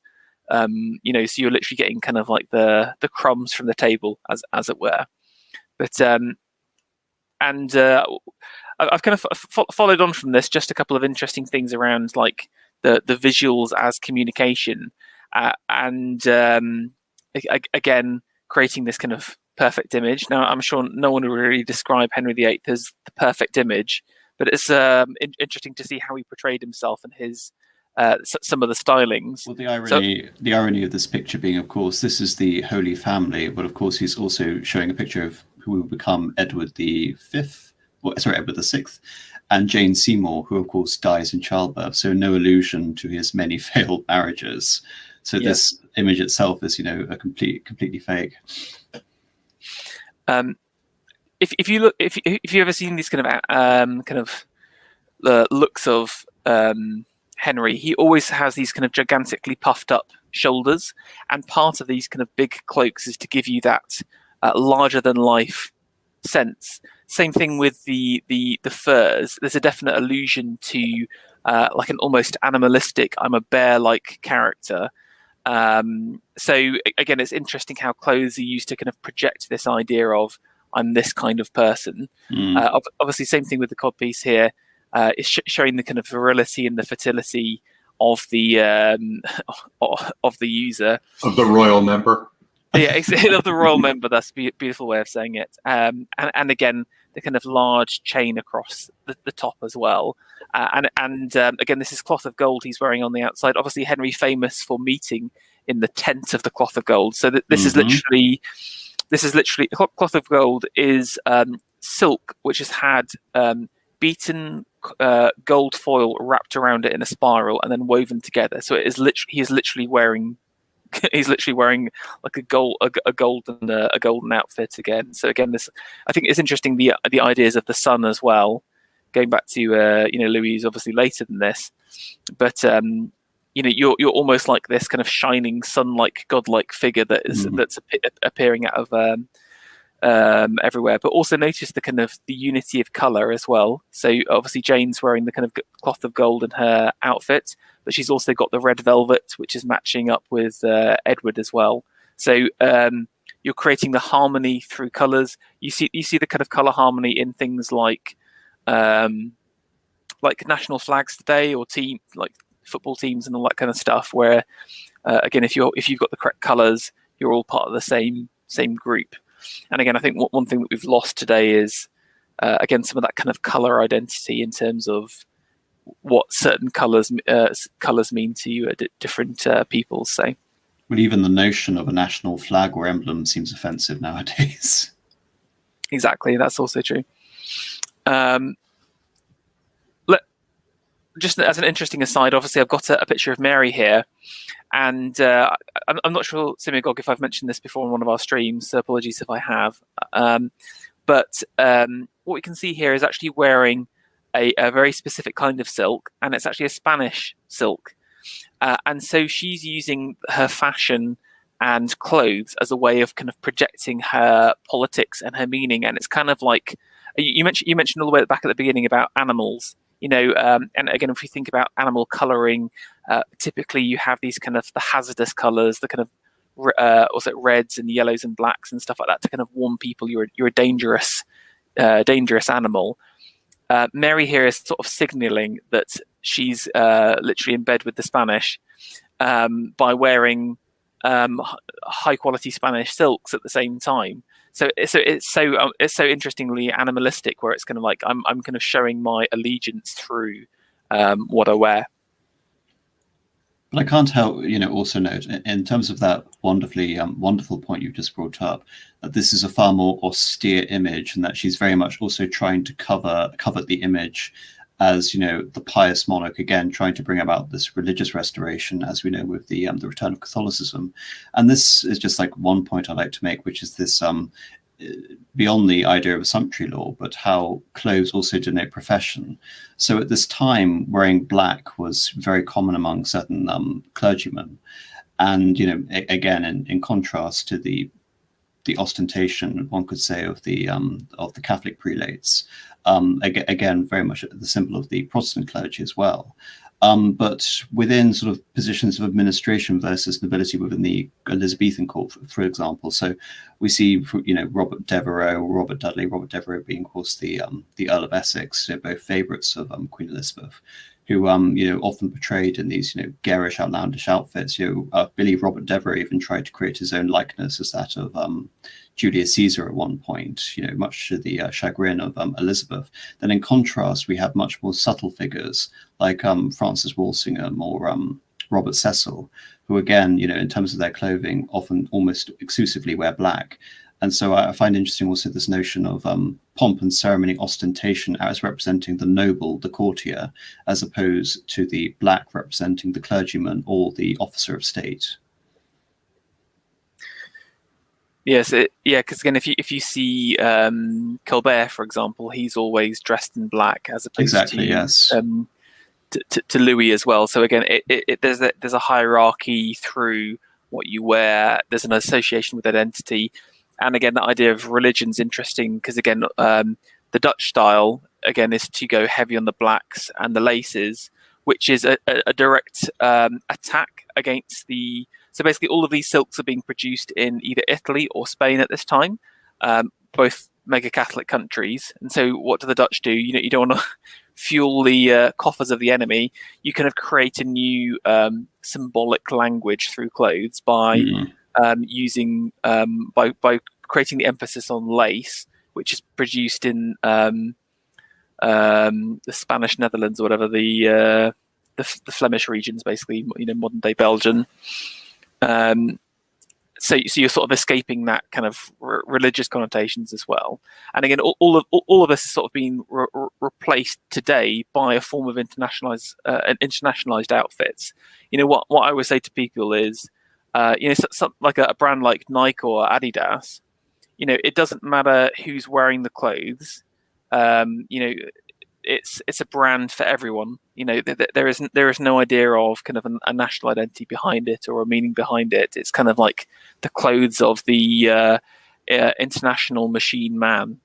So you're literally getting kind of like the crumbs from the table, as it were. But I've kind of followed on from this, just a couple of interesting things around like the visuals as communication, and again creating this kind of perfect image. Now, I'm sure no one would really describe Henry VIII as the perfect image, but it's interesting to see how he portrayed himself and his some of the stylings. Well, the irony of this picture being, of course, this is the Holy Family, but of course he's also showing a picture of who will become Edward VI, Edward VI, and Jane Seymour, who of course dies in childbirth. So no allusion to his many failed marriages. So this image itself is, a completely fake. If you ever seen these kind of looks of Henry, he always has these kind of gigantically puffed up shoulders, and part of these kind of big cloaks is to give you that larger than life sense. Same thing with the furs. There's a definite allusion to like an almost animalistic, I'm a bear-like character. So again, it's interesting how clothes are used to kind of project this idea of I'm this kind of person. Obviously, same thing with the codpiece here. It's showing the kind of virility and the fertility of the user, of the royal member. Yeah, of the royal member. That's a beautiful way of saying it. And again, the kind of large chain across the top as well. And again, this is cloth of gold he's wearing on the outside. Obviously, Henry famous for meeting in the tent of the cloth of gold. So this is literally cloth of gold is silk which has had beaten gold foil wrapped around it in a spiral and then woven together. So it is he is literally wearing like a golden outfit again. So again, I think it's interesting the ideas of the sun as well, going back to Louis is obviously later than this, but you're almost like this kind of shining sun-like godlike figure that's appearing out of everywhere. But also notice the kind of the unity of color as well. So obviously Jane's wearing the kind of cloth of gold in her outfit, but she's also got the red velvet, which is matching up with Edward as well. So you're creating the harmony through colors. You see the kind of color harmony in things like national flags today, or like football teams and all that kind of stuff, where again, if you've got the correct colors, you're all part of the same group. And again, I think one thing that we've lost today is again some of that kind of color identity in terms of what certain colors mean to you at different people. So, well, even the notion of a national flag or emblem seems offensive nowadays. Exactly, that's also true. Just as an interesting aside, obviously I've got a picture of Mary here, and I'm not sure, Synagogue, if I've mentioned this before on one of our streams, so apologies if I have. But what we can see here is actually wearing a very specific kind of silk, and it's actually a Spanish silk. And so she's using her fashion and clothes as a way of kind of projecting her politics and her meaning. And it's kind of like, you mentioned all the way back at the beginning about animals. And again, if you think about animal coloring, typically you have these kind of the hazardous colors, the kind of also reds and yellows and blacks and stuff like that to kind of warn people you're a dangerous animal. Mary here is sort of signaling that she's literally in bed with the Spanish by wearing high quality Spanish silks at the same time. So it's so interestingly animalistic, where it's kind of like I'm kind of showing my allegiance through what I wear. But I can't help, also note in terms of that wonderful point you just brought up, that this is a far more austere image, and that she's very much also trying to cover the image as the pious monarch, again trying to bring about this religious restoration, as we know with the return of Catholicism. And this is just like one point I'd like to make, which is this beyond the idea of a sumptuary law, but how clothes also denote profession. So at this time, wearing black was very common among certain clergymen, and again in contrast to the ostentation, one could say, of the Catholic prelates. Again, very much the symbol of the Protestant clergy as well. But within sort of positions of administration versus nobility within the Elizabethan court, for example. So we see, Robert Devereux, Robert Dudley, Robert Devereux being, of course, the Earl of Essex, both favourites of Queen Elizabeth, who often portrayed in these garish, outlandish outfits. I believe Robert Devereux even tried to create his own likeness as that of Julius Caesar at one point, much to the chagrin of Elizabeth. Then in contrast, we have much more subtle figures like Francis Walsingham or Robert Cecil, who again, in terms of their clothing, often almost exclusively wear black. And so I find interesting also this notion of pomp and ceremony, ostentation as representing the noble, the courtier, as opposed to the black representing the clergyman or the officer of state. Yes, because again, if you see Colbert, for example, he's always dressed in black as opposed Exactly, to yes. to Louis as well. So again, there's a hierarchy through what you wear. There's an association with identity, and again, the idea of religion's interesting because again, the Dutch style again is to go heavy on the blacks and the laces, which is a direct attack against the. So basically, all of these silks are being produced in either Italy or Spain at this time, both mega Catholic countries. And so, what do the Dutch do? You don't want to fuel the coffers of the enemy. You kind of create a new symbolic language through clothes by using by creating the emphasis on lace, which is produced in the Spanish Netherlands or whatever the Flemish regions, basically, modern day Belgium. So you're sort of escaping that kind of religious connotations as well. And again, all of this is sort of being replaced today by a form of internationalized outfits. What I always say to people is, like a brand like Nike or Adidas, it doesn't matter who's wearing the clothes. It's a brand for everyone. There is no idea of kind of a national identity behind it or a meaning behind it. It's kind of like the clothes of the international machine man.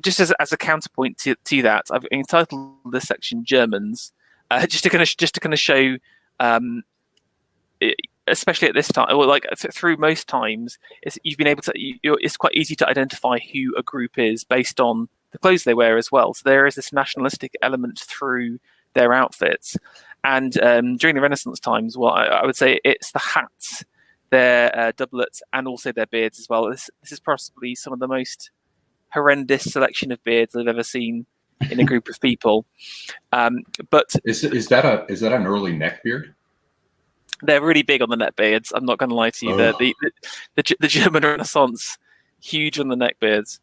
Just as a counterpoint to that, I've entitled this section "Germans," just to kind of show, especially at this time, or like through most times, you've been able to. It's quite easy to identify who a group is based on the clothes they wear as well. So there is this nationalistic element through their outfits. And during the Renaissance times, well, I would say it's the hats, their doublets, and also their beards as well. This is possibly some of the most horrendous selection of beards I've ever seen in a group of people. But is that an early neck beard? They're really big on the neck beards. I'm not going to lie to you. The German Renaissance, huge on the neck beards.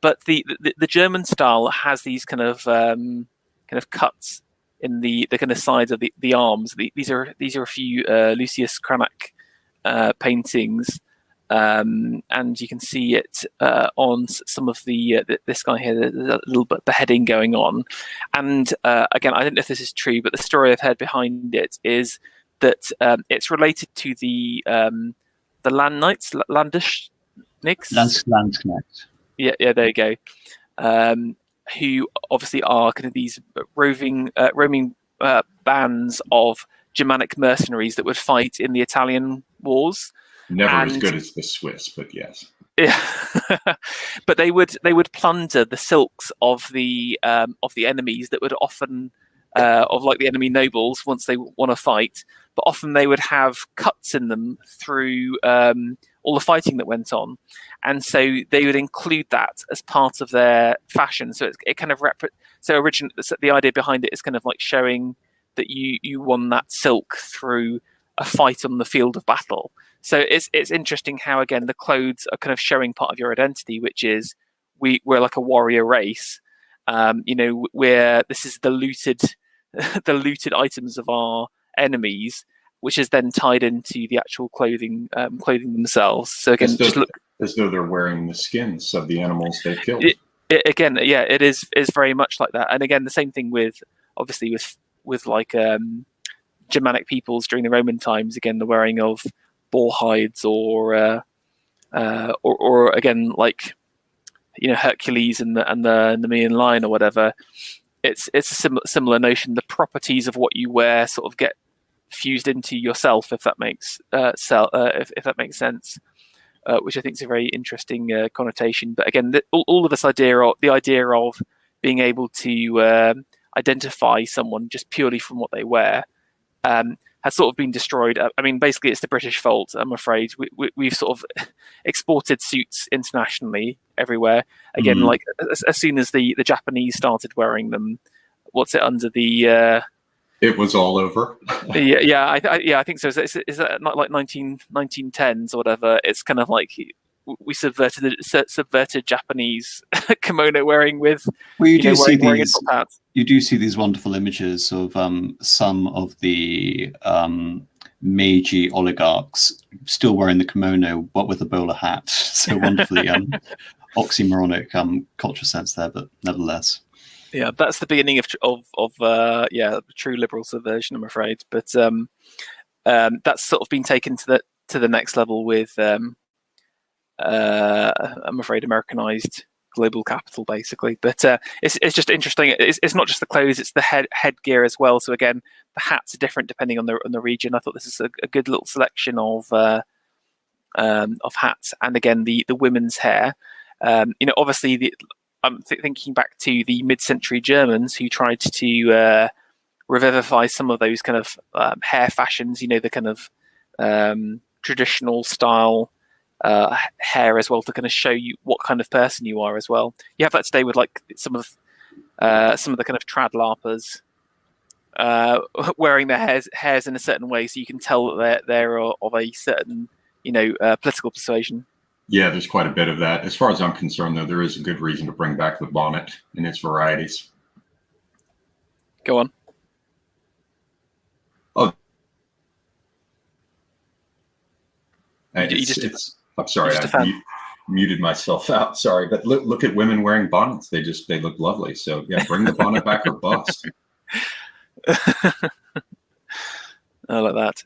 But the German style has these kind of cuts in the kind of sides of the arms. These are a few Lucius Cranach paintings, and you can see it on some of this guy here. There's a little bit of beheading going on, and again, I don't know if this is true, but the story I've heard behind it is that it's related to the Land Knights, Landsknechts. Landsknecht. Yeah, there you go. Who obviously are kind of these roaming bands of Germanic mercenaries that would fight in the Italian wars. Never as good as the Swiss, but yes. Yeah, but they would plunder the silks of the enemies that would often of like the enemy nobles once they want to fight. But often they would have cuts in them through all the fighting that went on, and so they would include that as part of their fashion. So it kind of so the idea behind it is kind of like showing that you won that silk through a fight on the field of battle. So it's interesting how again the clothes are kind of showing part of your identity, which is we're like a warrior race. Where this is the looted items of our enemies, which is then tied into the actual clothing themselves. So again, as though they're wearing the skins of the animals they've killed. It is very much like that. And again, the same thing with like Germanic peoples during the Roman times. Again, the wearing of boar hides or again like Hercules and the Nemean lion or whatever. It's a similar notion. The properties of what you wear sort of get fused into yourself, if that makes if that makes sense, which I think is a very interesting connotation. But again, all of this idea of being able to identify someone just purely from what they wear has sort of been destroyed. I mean, basically, it's the British fault. I'm afraid we've sort of exported suits internationally everywhere. Again, like as soon as the Japanese started wearing them, under the It was all over. I think so. Is that not like 1910s or whatever? It's kind of like we subverted Japanese kimono wearing with Well, wearing a top hat. you do see these wonderful images of some of the Meiji oligarchs still wearing the kimono, but with a bowler hat. So wonderfully oxymoronic culture sense there, but nevertheless. Yeah, that's the beginning of true liberal subversion, I'm afraid. But that's sort of been taken to the next level with I'm afraid Americanized global capital, basically. But it's just interesting. It's not just the clothes; it's the headgear as well. So again, the hats are different depending on the region. I thought this is a good little selection of hats, and again the women's hair. Obviously I'm thinking back to the mid-century Germans who tried to revivify some of those kind of hair fashions. The kind of traditional style hair as well, to kind of show you what kind of person you are as well. You have that today with like some of the kind of trad larpers wearing their hairs in a certain way, so you can tell that they're of a certain political persuasion. Yeah, there's quite a bit of that. As far as I'm concerned, though, there is a good reason to bring back the bonnet in its varieties. Go on. Oh, I'm sorry, I muted myself out. Sorry, but look at women wearing bonnets. They look lovely. So yeah, bring the bonnet back or bust. I like that.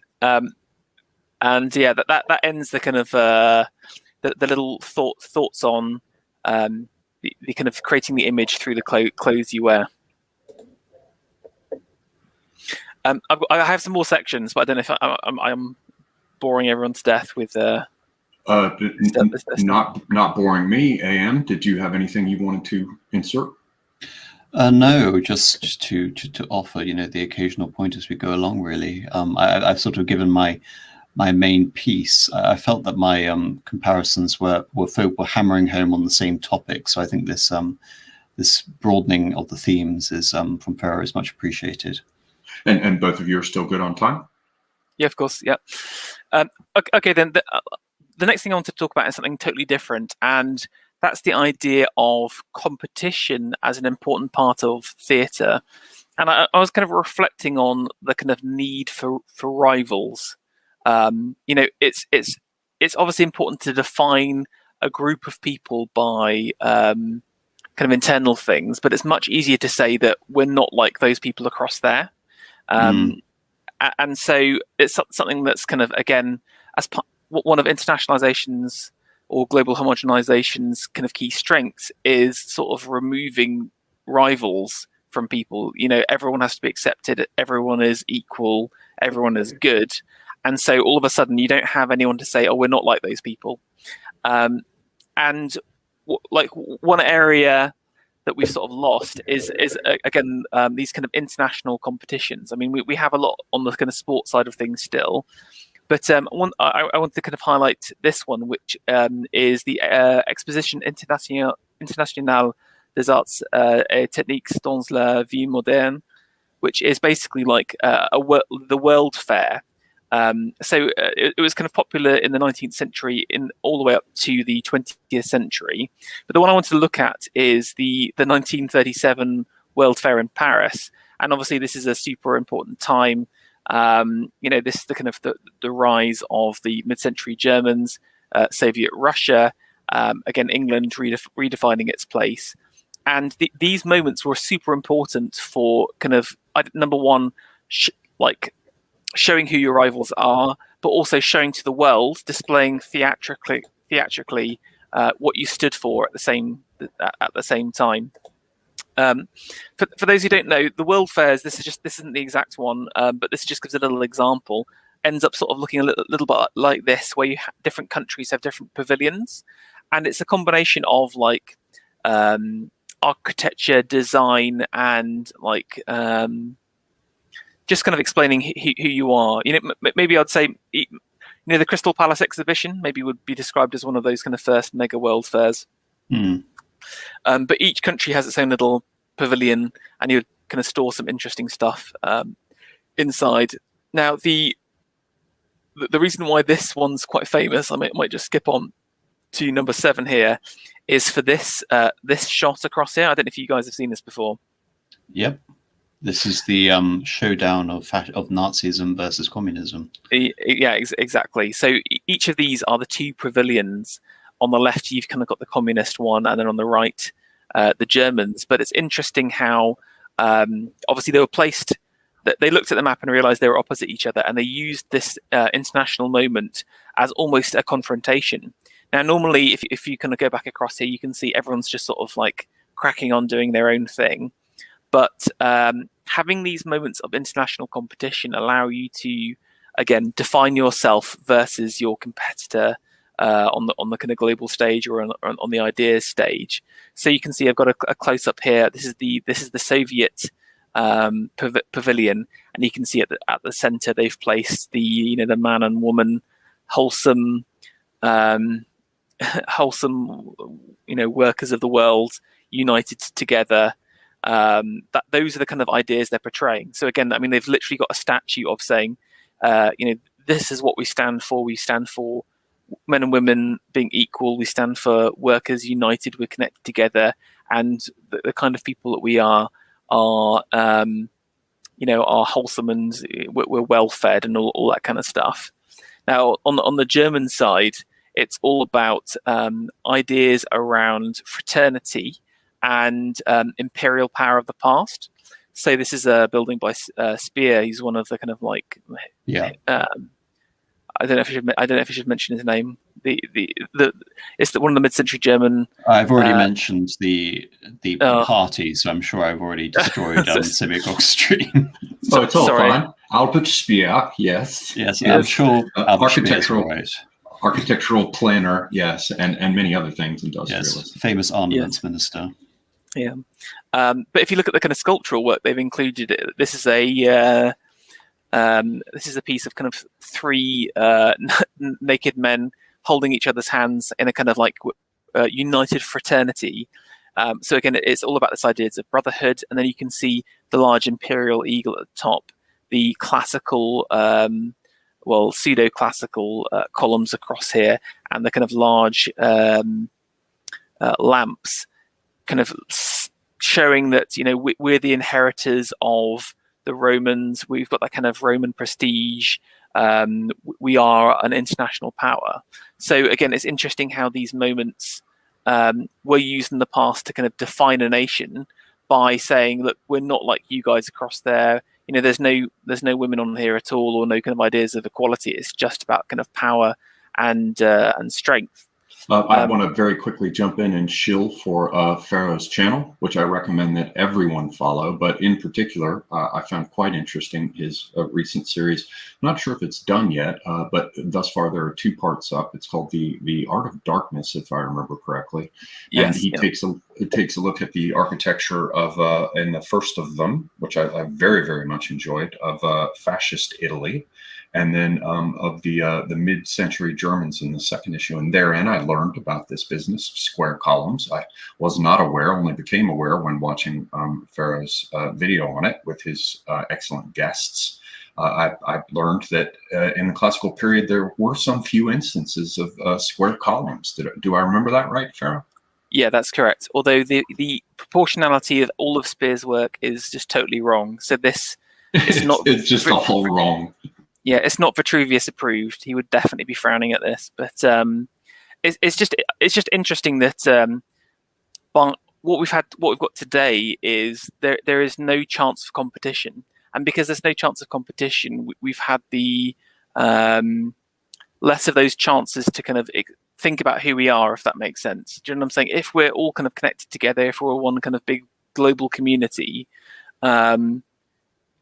And yeah, that ends the kind of the little thoughts on the kind of creating the image through the clothes you wear. I have some more sections, but I don't know if I'm boring everyone to death with. Not boring me. AM, did you have anything you wanted to insert? No, just to offer, the occasional point as we go along. Really, I've sort of given my main piece. I felt that my comparisons were hammering home on the same topic. So I think this broadening of the themes is from Ferro is much appreciated. And both of you are still good on time? Yeah, of course. Yeah. Okay, then the next thing I want to talk about is something totally different, and that's the idea of competition as an important part of theatre. And I was kind of reflecting on the kind of need for rivals. It's obviously important to define a group of people by kind of internal things, but it's much easier to say that we're not like those people across there. And so it's something that's kind of, again, as one of internationalization's or global homogenization's kind of key strengths is sort of removing rivals from people. Everyone has to be accepted, everyone is equal, everyone is good. And so all of a sudden you don't have anyone to say, oh, we're not like those people. And like one area that we've sort of lost is again, these kind of international competitions. I mean, we have a lot on the kind of sports side of things still, but I want to kind of highlight this one, which is the Exposition Internationale des Arts et Techniques dans la Vie Moderne, which is basically like the World Fair. So it was kind of popular in the 19th century all the way up to the 20th century. But the one I wanted to look at is the 1937 World Fair in Paris. And obviously this is a super important time. This is the kind of the rise of the mid-century Germans, Soviet Russia, again, England redefining its place. And these moments were super important for kind of, number one, showing who your rivals are, but also showing to the world, displaying theatrically what you stood for at the same time. For those who don't know, the World Fairs, this isn't the exact one, but this just gives a little example. Ends up sort of looking a little bit like this, where different countries have different pavilions, and it's a combination of like architecture, design, and like just kind of explaining who you are. Maybe I'd say, the Crystal Palace exhibition maybe would be described as one of those kind of first mega world fairs. But each country has its own little pavilion, and you would kind of store some interesting stuff. inside. Now, the reason why this one's quite famous, I might just skip on to number 7 here, is for this shot across here. I don't know if you guys have seen this before. Yep. This is the showdown of Nazism versus communism. Yeah, exactly. So each of these are the 2 pavilions. On the left, you've kind of got the communist one, and then on the right, the Germans. But it's interesting how obviously they were placed. They looked at the map and realized they were opposite each other, and they used this international moment as almost a confrontation. Now, normally, if you kind of go back across here, you can see everyone's just sort of like cracking on doing their own thing. But having these moments of international competition allow you to, again, define yourself versus your competitor on the kind of global stage or on the ideas stage. So you can see I've got a close up here. This is the Soviet pavilion, and you can see at the center they've placed the man and woman wholesome workers of the world united together. That those are the kind of ideas they're portraying. So again, I mean, they've literally got a statue of saying, this is what we stand for. We stand for men and women being equal. We stand for workers united. We're connected together, and the kind of people that we are wholesome, and we're well fed, and all that kind of stuff. Now, on the German side, it's all about ideas around fraternity and imperial power of the past. So this is a building by Speer. He's one of the kind of like, I don't know if I should mention his name. It's one of the mid-century German. I've already mentioned the party, so I'm sure I've already destroyed Semigog's stream. Oh, it's all fine. Albert Speer, yes. Yes, I'm sure architectural planner, yes, and many other things, industrialist. Yes, famous armaments minister. Yeah, but if you look at the kind of sculptural work they've included, this is a piece of kind of 3 naked men holding each other's hands in a kind of like united fraternity. So again, it's all about this idea of brotherhood, and then you can see the large imperial eagle at the top, the classical, pseudo-classical columns across here, and the kind of large lamps, kind of showing that we're the inheritors of the Romans. We've got that kind of Roman prestige. We are an international power. So again, it's interesting how these moments were used in the past to kind of define a nation by saying, look, we're not like you guys across there. There's no women on here at all, or no kind of ideas of equality. It's just about kind of power and strength. I want to very quickly jump in and shill for Ferro's channel, which I recommend that everyone follow. But in particular, I found quite interesting his recent series. I'm not sure if it's done yet, but thus far there are 2 parts up. It's called the Art of Darkness, if I remember correctly. Yes, and he takes a look at the architecture of, in the first of them, which I very, very much enjoyed, of fascist Italy. And then of the mid-century Germans in the second issue. And therein I learned about this business of square columns. I was not aware, only became aware when watching Ferro's video on it with his excellent guests. I learned that in the classical period, there were some few instances of square columns. Do I remember that right, Ferro? Yeah, that's correct. Although the proportionality of all of Speer's work is just totally wrong. So this is not... it's just all wrong. Yeah, it's not Vitruvius approved. He would definitely be frowning at this. But it's just interesting that what we've got today is there is no chance of competition, and because there's no chance of competition, we've had the less of those chances to kind of think about who we are, if that makes sense. Do you know what I'm saying? If we're all kind of connected together, if we're one kind of big global community,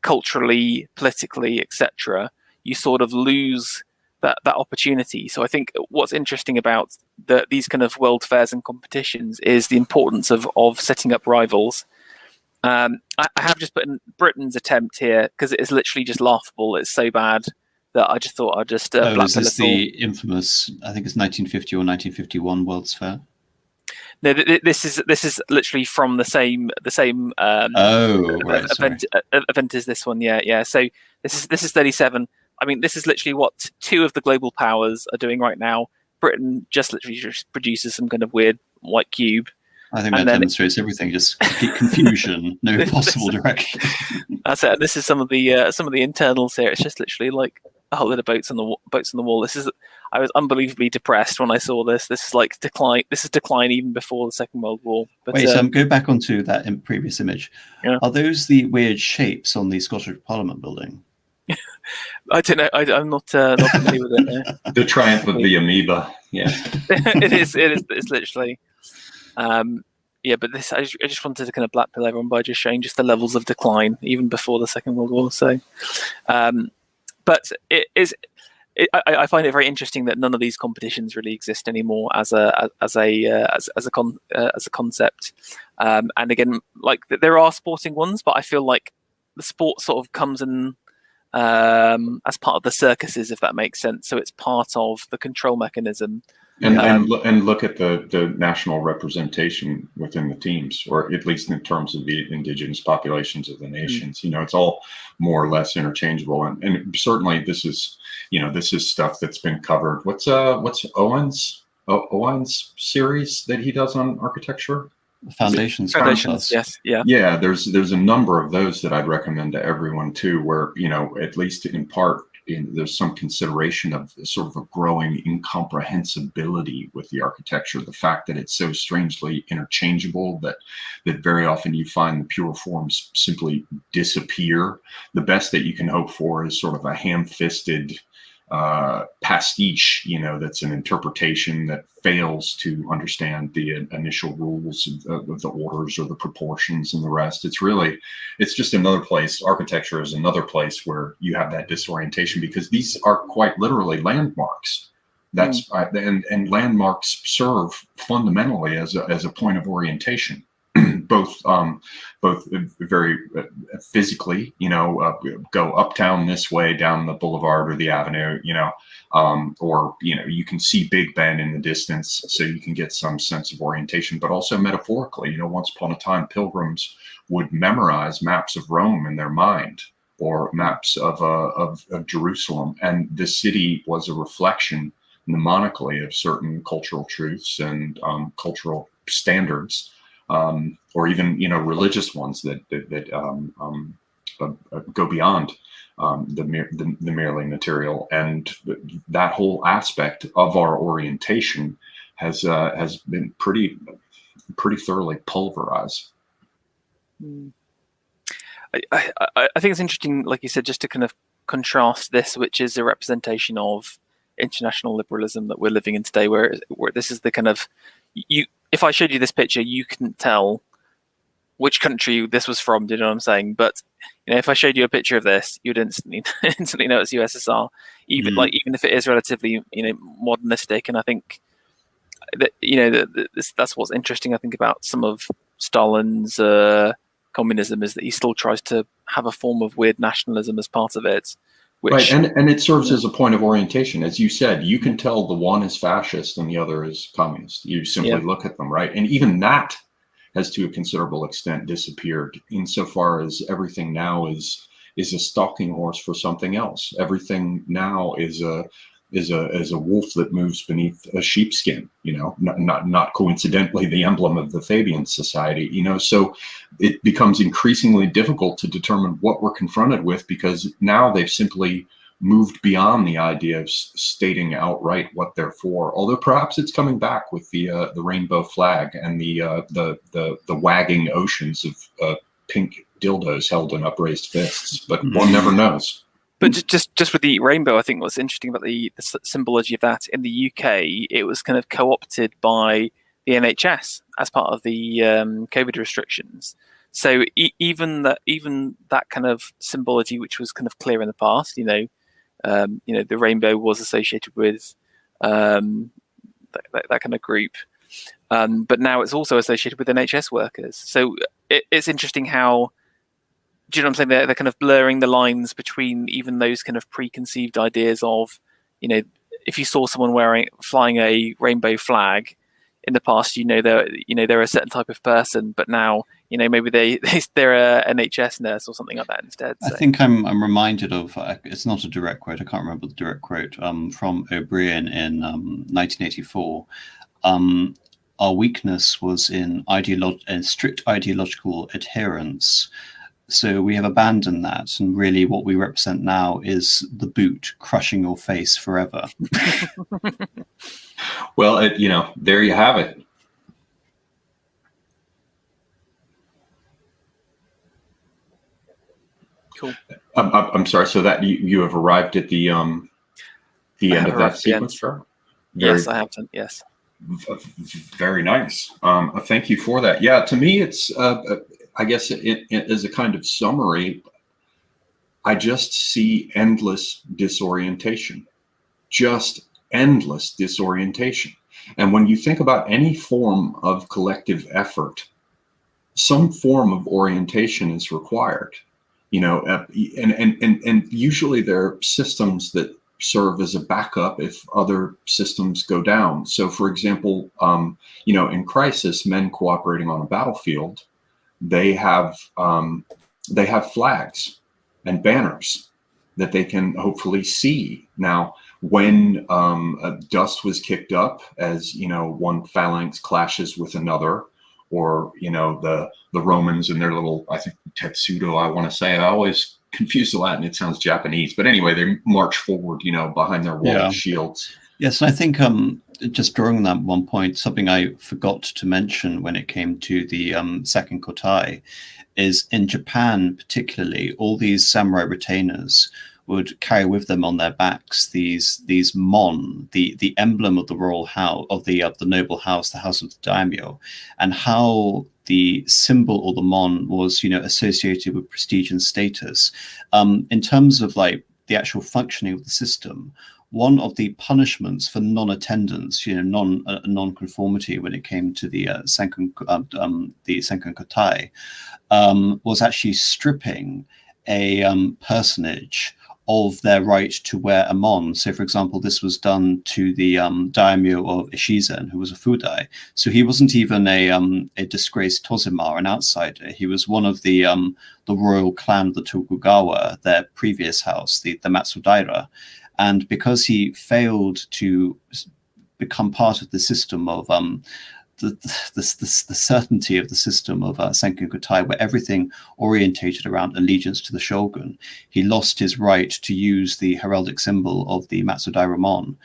culturally, politically, etc., you sort of lose that opportunity. So I think what's interesting about these kind of world fairs and competitions is the importance of setting up rivals. I have just put in Britain's attempt here because it is literally just laughable. It's so bad that I just thought I'd just is this the infamous, I think it's 1950 or 1951 World's Fair? No, this is literally from the same Right, event as this one. Yeah. So this is 37. I mean, this is literally what two of the global powers are doing right now. Britain just literally just produces some kind of weird white cube. I think that demonstrates everything. Just complete confusion, no possible direction. That's it. And this is some of the internals here. It's just literally like a whole lot of boats on the wall. I was unbelievably depressed when I saw this. This is like decline. This is decline even before the Second World War. But, wait, so go back onto that previous image. Yeah. Are those the weird shapes on the Scottish Parliament building? I don't know. I'm not familiar with it. No. The triumph of the amoeba. Yeah, it is. It's literally. But this I just wanted to kind of blackpill everyone by just showing just the levels of decline even before the Second World War. So, but it is. I find it very interesting that none of these competitions really exist anymore as a concept. And again, like there are sporting ones, but I feel like the sport sort of comes in as part of the circuses, if that makes sense. So it's part of the control mechanism. And look at the national representation within the teams, or at least in terms of the indigenous populations of the nations. It's all more or less interchangeable, and certainly this is stuff that's been covered. What's Owen's series that he does on architecture? Foundations, yes, yeah. Yeah, there's a number of those that I'd recommend to everyone too, where at least in part. There's some consideration of sort of a growing incomprehensibility with the architecture, the fact that it's so strangely interchangeable that very often you find the pure forms simply disappear. The best that you can hope for is sort of a ham-fisted pastiche, that's an interpretation that fails to understand the initial rules of the orders or the proportions and the rest. It's just another place. Architecture is another place where you have that disorientation, because these are quite literally landmarks. That's and landmarks serve fundamentally as a point of orientation. both very physically, go uptown this way down the boulevard or the avenue, or you can see Big Ben in the distance, so you can get some sense of orientation. But also metaphorically, once upon a time, pilgrims would memorize maps of Rome in their mind, or maps of Jerusalem, and the city was a reflection mnemonically of certain cultural truths and cultural standards. Or even religious ones that go beyond the merely material, and that whole aspect of our orientation has been pretty thoroughly pulverized. I think it's interesting, like you said, just to kind of contrast this, which is a representation of international liberalism that we're living in today, where this is the kind of if I showed you this picture, you couldn't tell which country this was from. Do you know what I'm saying? But if I showed you a picture of this, you'd instantly know it's USSR, even if it is relatively modernistic. And I think that that's what's interesting. I think about some of Stalin's communism is that he still tries to have a form of weird nationalism as part of it. Right, and it serves as a point of orientation. As you said, you can tell the one is fascist and the other is communist. You simply look at them, right? And even that has, to a considerable extent, disappeared, insofar as everything now is a stalking horse for something else. Everything now is a wolf that moves beneath a sheepskin. Not coincidentally the emblem of the Fabian Society. So it becomes increasingly difficult to determine what we're confronted with, because now they've simply moved beyond the idea of stating outright what they're for. Although perhaps it's coming back with the rainbow flag and the wagging oceans of pink dildos held in upraised fists. But one never knows. But just with the rainbow, I think what's interesting about the symbology of that in the UK, it was kind of co-opted by the NHS as part of the COVID restrictions. So even that kind of symbology, which was kind of clear in the past, the rainbow was associated with that kind of group, but now it's also associated with NHS workers. So it's interesting how. Do you know what I'm saying? They're kind of blurring the lines between even those kind of preconceived ideas of, if you saw someone flying a rainbow flag, in the past, they're a certain type of person, but now, maybe they're a NHS nurse or something like that instead. So. I think I'm reminded of, it's not a direct quote, I can't remember the direct quote, from O'Brien in 1984. Our weakness was in strict ideological adherence. So we have abandoned that, and really what we represent now is the boot crushing your face forever. Well, there you have it. Cool. I'm sorry. So that you have arrived at the end of that sequence, Ferro? Yes, I have done. Yes. Very nice. Thank you for that. Yeah, to me, it's I guess as a kind of summary, I just see endless disorientation, just endless disorientation. And when you think about any form of collective effort, some form of orientation is required. And usually there are systems that serve as a backup if other systems go down. So, for example, in crisis, men cooperating on a battlefield, they have flags and banners that they can hopefully see. Now, when dust was kicked up as one phalanx clashes with another, or the Romans and their little, I think, Tetsudo, I want to say, I always confuse the Latin, it sounds Japanese, but anyway, they march forward behind their wall of shields. Yes, and I think just drawing on that one point, something I forgot to mention when it came to the second kotai is in Japan particularly, all these samurai retainers would carry with them on their backs these mon, the emblem of the royal house, of the noble house, the house of the daimyo, and how the symbol or the mon was associated with prestige and status. In terms of like the actual functioning of the system, one of the punishments for non-attendance, non-conformity when it came to the Senkan kotai, was actually stripping a personage of their right to wear a mon. So, for example, this was done to the daimyo of Ishizen, who was a Fudai. So he wasn't even a disgraced Tozema, an outsider. He was one of the royal clan of the Tokugawa, their previous house, the Matsudaira. And because he failed to become part of the system of the certainty of the system of Senkan kotai, where everything orientated around allegiance to the shogun, he lost his right to use the heraldic symbol of the Matsudaira mon.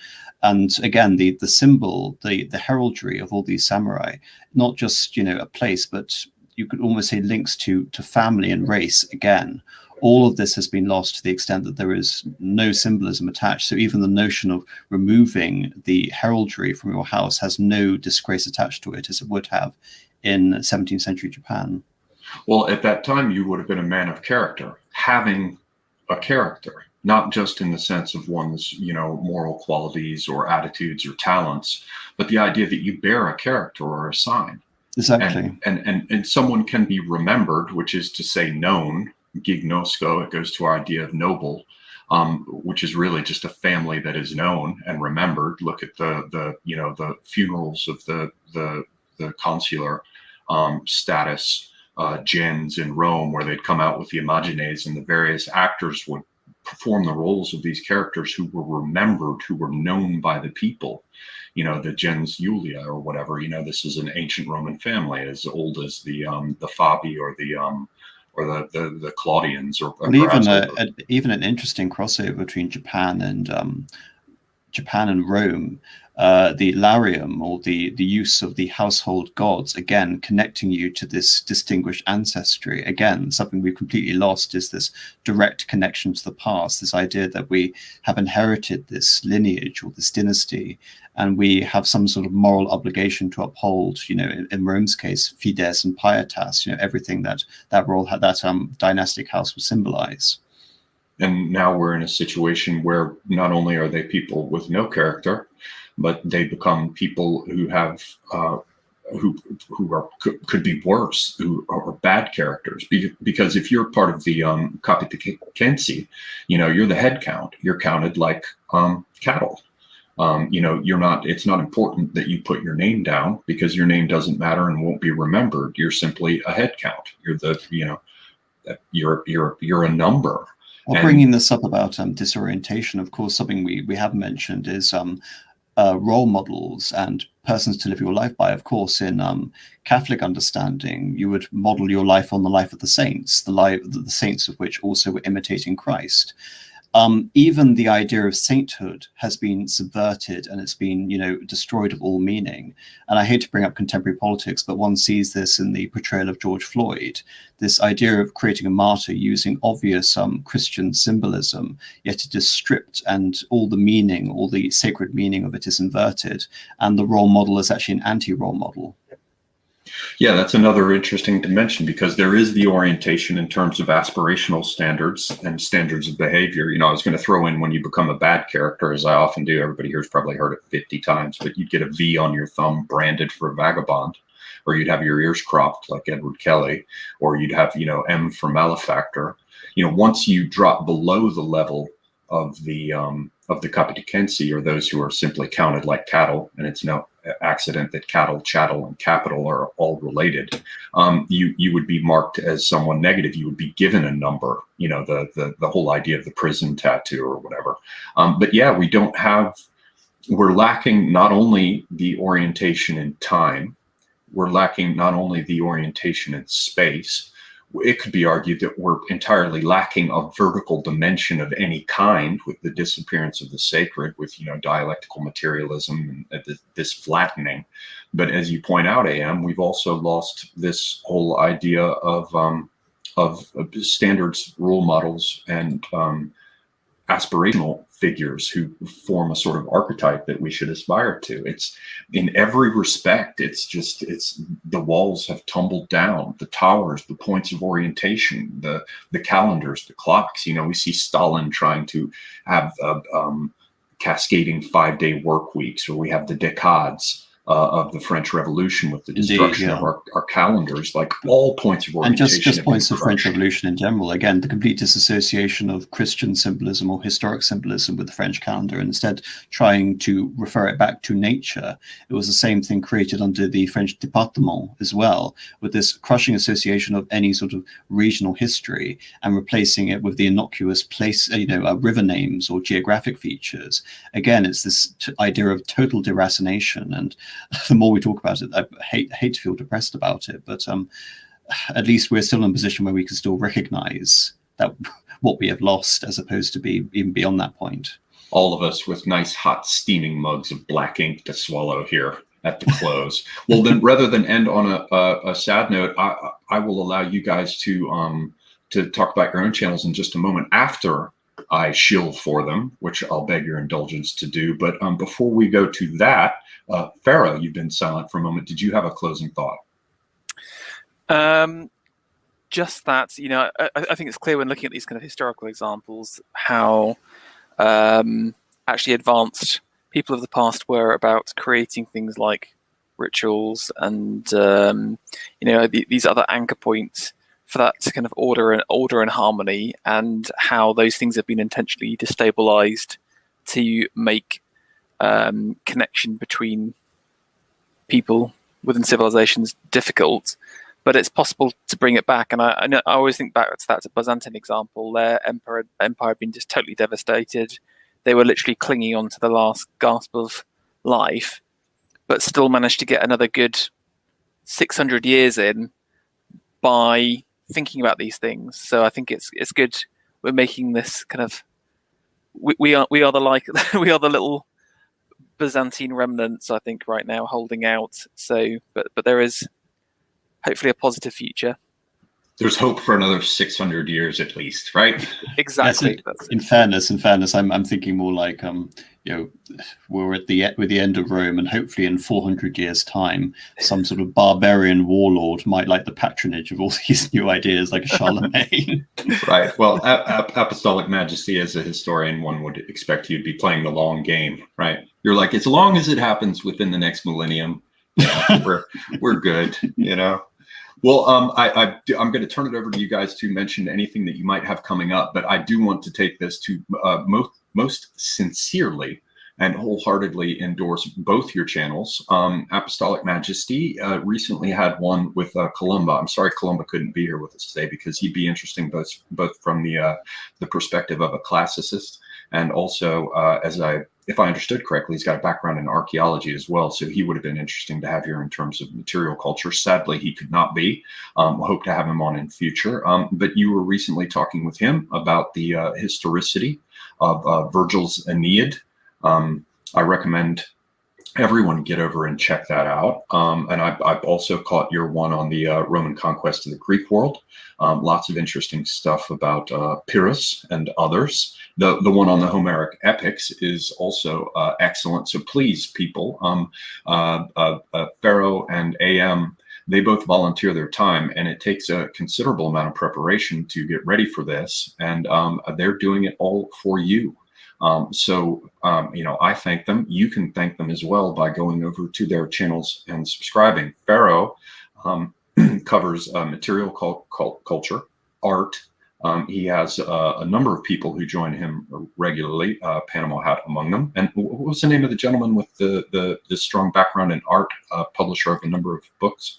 And again, the symbol, the heraldry of all these samurai, not just a place, but you could almost say links to family and race again. All of this has been lost to the extent that there is no symbolism attached. So even the notion of removing the heraldry from your house has no disgrace attached to it, as it would have in 17th century Japan. Well, at that time, you would have been a man of character, having a character, not just in the sense of one's, moral qualities or attitudes or talents, but the idea that you bear a character or a sign. Exactly. And someone can be remembered, which is to say known. Gignosko, it goes to our idea of noble, which is really just a family that is known and remembered. Look at the funerals of the consular status gens in Rome, where they'd come out with the imagines, and the various actors would perform the roles of these characters who were remembered, who were known by the people. The gens Julia or whatever. This is an ancient Roman family as old as the Fabi or the Claudians, or even an interesting crossover between Japan and Rome, the Larium, or the use of the household gods, again connecting you to this distinguished ancestry. Again, something we've completely lost is this direct connection to the past, this idea that we have inherited this lineage or this dynasty, and we have some sort of moral obligation to uphold, in Rome's case, fides and pietas, everything that role had, that dynastic house would symbolize. And now we're in a situation where not only are they people with no character, but they become people who have could be worse, who are bad characters. Because if you're part of the Kapitekensi, you're the head count. You're counted like cattle. It's not important that you put your name down, because your name doesn't matter and won't be remembered. You're simply a head count. You're a number. Well, bringing this up about disorientation, of course, something we have mentioned is role models and persons to live your life by. Of course, in Catholic understanding, you would model your life on the life of the saints, the saints of which also were imitating Christ. Even the idea of sainthood has been subverted, and it's been, destroyed of all meaning. And I hate to bring up contemporary politics, but one sees this in the portrayal of George Floyd. This idea of creating a martyr using obvious Christian symbolism, yet it is stripped, and all the meaning, all the sacred meaning of it is inverted. And the role model is actually an anti-role model. Yeah, that's another interesting dimension, because there is the orientation in terms of aspirational standards and standards of behavior. I was going to throw in, when you become a bad character, as I often do, everybody here's probably heard it 50 times, but you'd get a V on your thumb branded for a vagabond, or you'd have your ears cropped like Edward Kelly, or you'd have, M for malefactor. Once you drop below the level of the Capiticensi, or those who are simply counted like cattle, and it's no accident that cattle, chattel, and capital are all related, you would be marked as someone negative. You would be given a number, the whole idea of the prison tattoo or whatever. But yeah, we're lacking not only the orientation in time, we're lacking not only the orientation in space. It could be argued that we're entirely lacking a vertical dimension of any kind, with the disappearance of the sacred, with dialectical materialism and this flattening. But as you point out, AM, we've also lost this whole idea of standards, role models, and aspirational figures who form a sort of archetype that we should aspire to. It's, in every respect, it's the walls have tumbled down, the towers, the points of orientation, the calendars, the clocks. We see Stalin trying to have cascading 5-day work weeks, or we have the decades of the French Revolution with the destruction of our calendars, like all points of orientation. And just points of French Revolution in general. Again, the complete disassociation of Christian symbolism or historic symbolism with the French calendar, and instead trying to refer it back to nature. It was the same thing created under the French département as well, with this crushing association of any sort of regional history and replacing it with the innocuous place, river names or geographic features. Again, it's this idea of total deracination, and the more we talk about it, I hate to feel depressed about it, but at least we're still in a position where we can still recognize that what we have lost, as opposed to be even beyond that point. All of us with nice, hot, steaming mugs of black ink to swallow here at the close. Well, then, rather than end on a sad note, I will allow you guys to talk about your own channels in just a moment, after I shill for them, which I'll beg your indulgence to do. But before we go to that, Ferro, you've been silent for a moment. Did you have a closing thought? Just that, I think it's clear when looking at these kind of historical examples how actually advanced people of the past were about creating things like rituals and these other anchor points for that kind of order and harmony, and how those things have been intentionally destabilized to make connection between people within civilizations difficult. But it's possible to bring it back, and I always think back to that Byzantine example. Their empire had been just totally devastated. They were literally clinging on to the last gasp of life, but still managed to get another good 600 years in by thinking about these things. So I think it's good we're making this kind of we are the little Byzantine remnants, I think, right now holding out. So but there is hopefully a positive future. There's hope for another 600 years at least, right? Exactly. In fairness, I'm thinking more like we're at the end of Rome, and hopefully in 400 years' time, some sort of barbarian warlord might like the patronage of all these new ideas, like a Charlemagne. Right. Well, Apostolic Majesty, as a historian, one would expect you'd be playing the long game, right? You're like, as long as it happens within the next millennium, we're good, Well, I'm going to turn it over to you guys to mention anything that you might have coming up, but I do want to take this to most sincerely and wholeheartedly endorse both your channels. Apostolic Majesty recently had one with Columba. I'm sorry Columba couldn't be here with us today, because he'd be interesting both from the perspective of a classicist, and also if I understood correctly, he's got a background in archaeology as well, so he would have been interesting to have here in terms of material culture. Sadly, he could not be. We'll hope to have him on in future. But you were recently talking with him about the historicity of Virgil's Aeneid. I recommend everyone get over and check that out. And I've also caught your one on the Roman conquest of the Greek world. Lots of interesting stuff about Pyrrhus and others. The one on the Homeric epics is also excellent. So please, people, Ferro and AM, they both volunteer their time, and it takes a considerable amount of preparation to get ready for this. And they're doing it all for you. I thank them. You can thank them as well by going over to their channels and subscribing. Ferro covers material culture, art. He has a number of people who join him regularly, Panama Hat among them. And what was the name of the gentleman with the strong background in art, publisher of a number of books?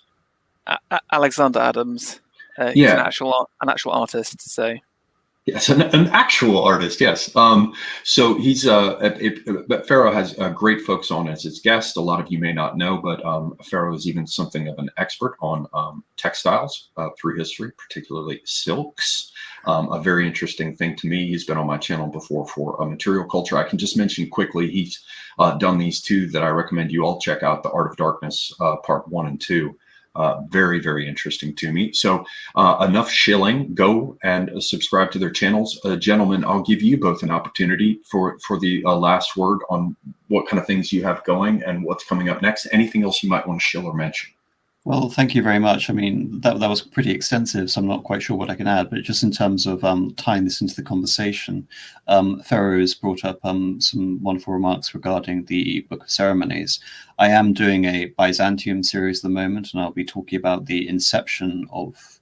Alexander Adams. He's an actual artist. So. Yes, an actual artist, yes. So he's, but Ferro has great folks on as his guest. A lot of you may not know, but Ferro is even something of an expert on textiles through history, particularly silks. A very interesting thing to me. He's been on my channel before for material culture. I can just mention quickly, he's done these two that I recommend you all check out, The Art of Darkness, part 1 and 2. Very, very interesting to me. So enough shilling. Go and subscribe to their channels. Gentlemen, I'll give you both an opportunity for the last word on what kind of things you have going and what's coming up next. Anything else you might want to shill or mention? Well, thank you very much. I mean, that was pretty extensive, so I'm not quite sure what I can add, but just in terms of tying this into the conversation, Ferro has brought up some wonderful remarks regarding the Book of Ceremonies. I am doing a Byzantium series at the moment, and I'll be talking about the inception of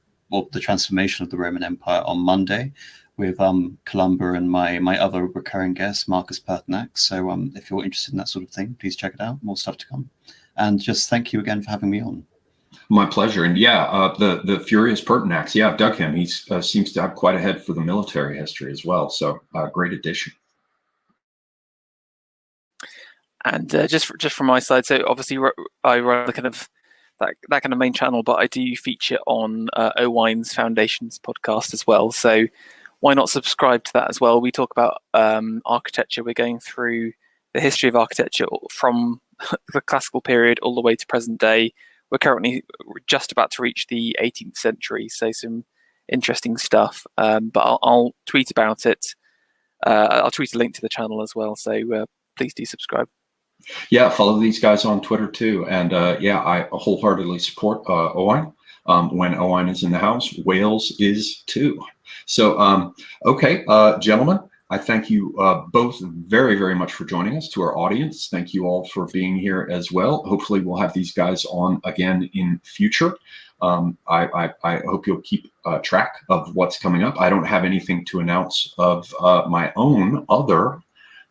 the transformation of the Roman Empire on Monday with Columba and my other recurring guest, Marcus Pertinax. So if you're interested in that sort of thing, please check it out. More stuff to come. And just thank you again for having me on. My pleasure. And yeah, the Furious Pertinax, yeah, I've dug him. He seems to have quite a head for the military history as well. So great addition. And just from my side, so obviously I run the kind of that kind of main channel, but I do feature on Owine's Foundations podcast as well. So why not subscribe to that as well? We talk about architecture. We're going through the history of architecture from the classical period all the way to present day. We're currently just about to reach the 18th century, so some interesting stuff. But I'll tweet about it. I'll tweet a link to the channel as well, so please do subscribe. Yeah, follow these guys on Twitter too. And yeah, I wholeheartedly support Owine. When Owine is in the house, Wales is too. So, okay, gentlemen, I thank you both very, very much for joining us. To our audience, thank you all for being here as well. Hopefully we'll have these guys on again in future. I hope you'll keep track of what's coming up. I don't have anything to announce of my own other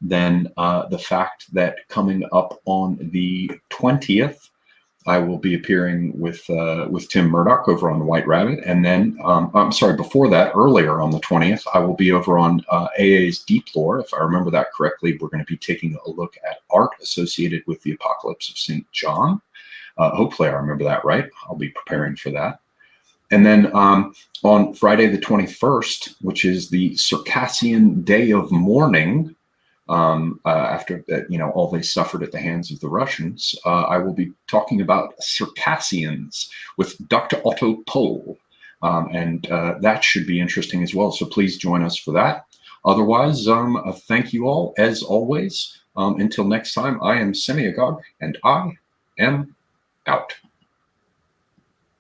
than the fact that coming up on the 20th, I will be appearing with Tim Murdoch over on White Rabbit. And then, I'm sorry, before that, earlier on the 20th, I will be over on AA's Deep Lore. If I remember that correctly, we're going to be taking a look at art associated with the Apocalypse of St. John. Hopefully I remember that right. I'll be preparing for that. And then on Friday the 21st, which is the Circassian Day of Mourning, after all they suffered at the hands of the Russians, I will be talking about Circassians with Dr. Otto Pohl, and that should be interesting as well. So please join us for that. Otherwise, thank you all as always. Until next time, I am Semiagog, and I am out.